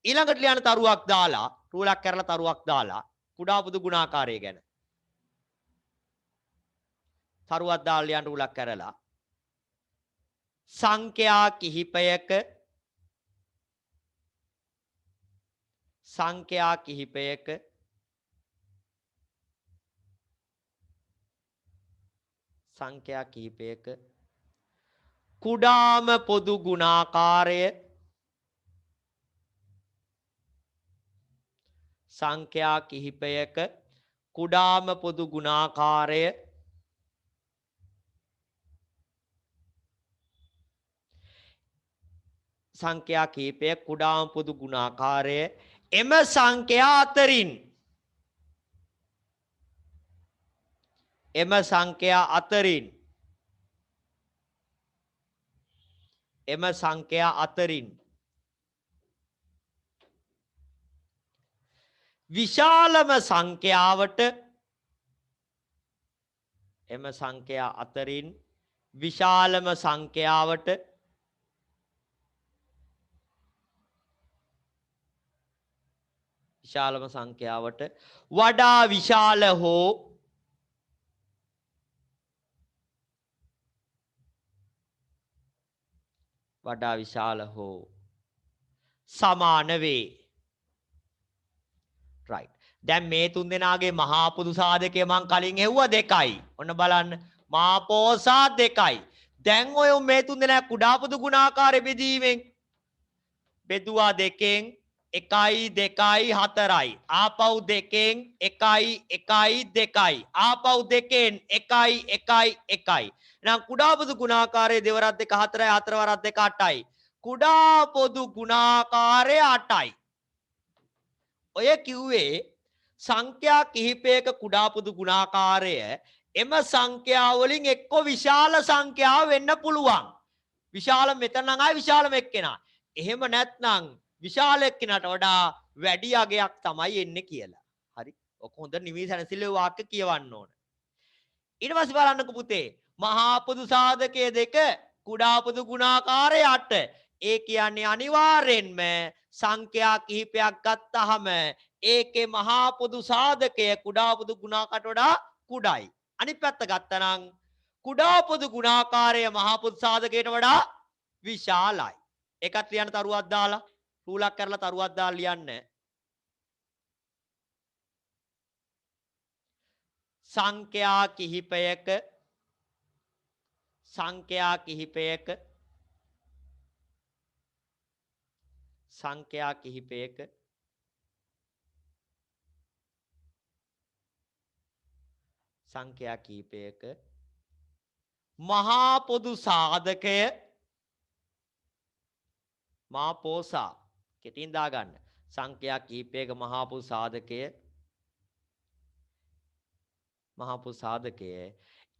ඊළඟට ලියන තරුවක් දාලා රූලක් කරලා තරුවක් දාලා කුඩා පොදු ගුණාකාරය ගැන. තරුවක් දාලා ලියන්න උලක් කරලා සංඛ්‍යා කිහිපයක කුඩාම පොදු ගුණාකාරය සංඛ්‍යා කිහිපයක කුඩාම පොදු ගුණාකාරය සංඛ්‍යා කිහිපයක කුඩාම පොදු ගුණාකාරය එම සංඛ්‍යා අතරින් විශාලම සංඛ්‍යාවට වඩා විශාල හෝ සමාන වේ. right. දැන් මේ තුන් දෙනාගේ මහා පොදු සාධකය මං කලින් හෙව්වා 2යි. ඔන්න බලන්න. මහා පෝසා 2යි. දැන් ඔය මේ තුන් දෙනා කුඩා පොදු ගුණාකාරය බෙදීමෙන් බෙදුවා 2න් 1යි 2යි 4යි. ආපහු 2න් 1යි 1යි 2යි. ආපහු 2න් 1යි 1යි 1යි. එහෙනම් කුඩා පොදු ගුණාකාරයේ දෙවරක් 2 4යි 4 වරක් 2 8යි. කුඩා පොදු ගුණාකාරය 8යි. ඔය කිව්වේ සංඛ්‍යා කිහිපයක කුඩා පොදු ගුණාකාරය එම සංඛ්‍යා වලින් එක්ක විශාල සංඛ්‍යාව වෙන්න පුළුවන්. විශාල මෙතන නම් ආයි විශාලම එක්කෙනා. එහෙම නැත්නම් විශාල එක්කෙනාට වඩා වැඩි අගයක් තමයි එන්නේ කියලා. හරි. ඔක හොඳ නිවිසනසිල්ලේ වාක්‍ය කියවන්න ඕන. ඊට පස්සේ බලන්නකෝ පුතේ. මහා පොදු සාධකයේ 2 කුඩා පොදු ගුණාකාරය 8. ඒ කියන්නේ අනිවාර්යෙන්ම සංඛ්‍යා කිහිපයක් ගත්තාම ඒකේ මහා පොදු සාධකය කුඩා පොදු ගුණාකාරයට වඩා කුඩායි. අනිත් පැත්ත ගත්තනම් කුඩා පොදු ගුණාකාරය මහා පොදු සාධකයට වඩා විශාලයි. ඒකත් ලියන්න තරුවක් දාලා රූලක් කරලා තරුවක් දාලා ලියන්න. සංඛ්‍යා කිහිපයක මහා පොදු සාධකය මහා පෝසා කෙටින් දාගන්න. සංඛ්‍යා කිහිපයක මහා පොදු සාධකය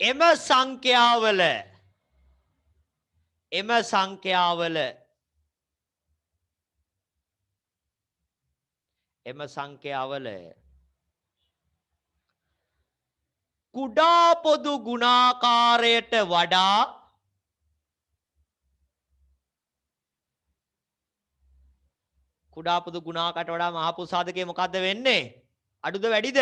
එම සංඛ්‍යාවල කුඩා පොදු ගුණාකාරයට වඩා මහා පොදු සාධකය මොකද්ද වෙන්නේ? අඩුද වැඩිද?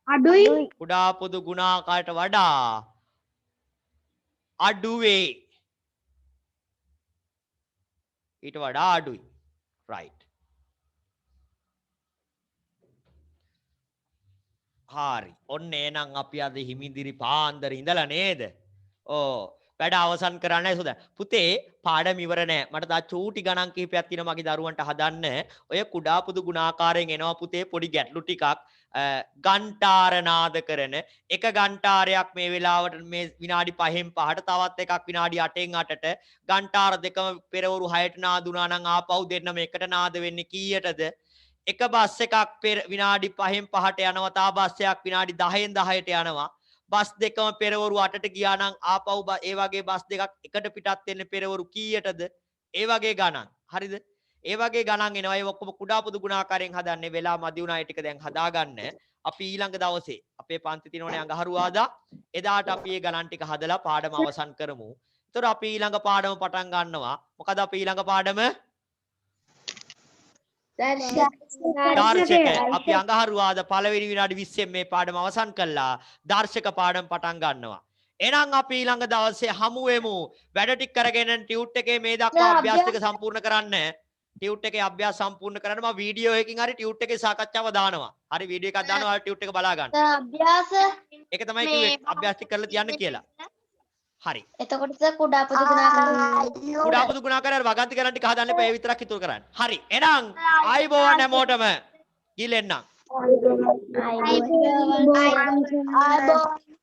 අඩුයි. කුඩා පොදු ගුණාකාරයට වඩා අඩු වේ. ඊට වඩා අඩුයි. right. හරි. ඔන්න එහෙනම් අපි අද හිමිදිරි පාන්දර ඉඳලා නේද? වැඩ අවසන් කරන්නයි සෝද. පුතේ පාඩම ඉවර නෑ. මට තා චූටි ගණන් කිහිපයක් තියෙනවා මගේ දරුවන්ට හදන්න. ඔය කුඩා පොදු ගුණාකාරයෙන් එනවා පුතේ පොඩි ගැටලු ටිකක්. ගන්ටාර නාද කරන එක ගන්ටාරයක් මේ වෙලාවට මේ විනාඩි 5න් 5ට තවත් එකක් විනාඩි 8න් 8ට ගන්ටාර දෙකම පෙරවරු 6ට නාදුනා නම් ආපහු දෙන්නම එකට නාද වෙන්නේ කීයටද? එක බස් එකක් විනාඩි 5න් 5ට යනවා තා බස් එකක් විනාඩි 10න් 10ට යනවා. බස් දෙකම පෙරවරු 8ට ගියා නම් ආපහු ඒ වගේ බස් දෙකක් එකට පිටත් වෙන්නේ පෙරවරු කීයටද? ඒ වගේ ගණන්. හරිද? ඒ වගේ ගණන් එනවා. ඒ ඔක්කොම කුඩා පොදු ගුණාකාරයෙන් හදන්නේ. වෙලා මදි වුණා ඒ ටික දැන් හදාගන්න. අපි ඊළඟ දවසේ අපේ පන්ති තියෙනවනේ අඟහරුවාදා. එදාට අපි මේ ගණන් ටික හදලා පාඩම අවසන් කරමු. ඒතර අපි ඊළඟ පාඩම පටන් ගන්නවා. මොකද අපි ඊළඟ පාඩම දර්ශක අපි අඟහරුවාද පළවෙනි විනාඩි 20 මේ පාඩම අවසන් කළා. දර්ශක පාඩම පටන් ගන්නවා. එහෙනම් අපි ඊළඟ දවසේ හමු වෙමු. වැඩ ටික කරගෙන ටියුට් එකේ මේ දක්වා අභ්‍යාස ටික සම්පූර්ණ කරන්න. ටියුට් එකේ අභ්‍යාස සම්පූර්ණ කරන්න මම වීඩියෝ එකකින් හරි ටියුට් එකේ සාකච්ඡාව දානවා. හරි වීඩියෝ එකක් දානවා ඔයාලා ටියුට් එක බලා ගන්න. අභ්‍යාස ඒක තමයි කිව්වේ අභ්‍යාස ටික කරලා තියන්න කියලා. හරි. එතකොට කුඩා පොදු ගුණාකාර කුඩා පොදු ගුණාකාරය වගන්ති කරන් ටික හදන්න එපා. ඒ විතරක් ඉතුරු කරන්න. හරි. එහෙනම් ආයිබෝවන් හැමෝටම ගිලෙන්නම්. ආයිබෝවන්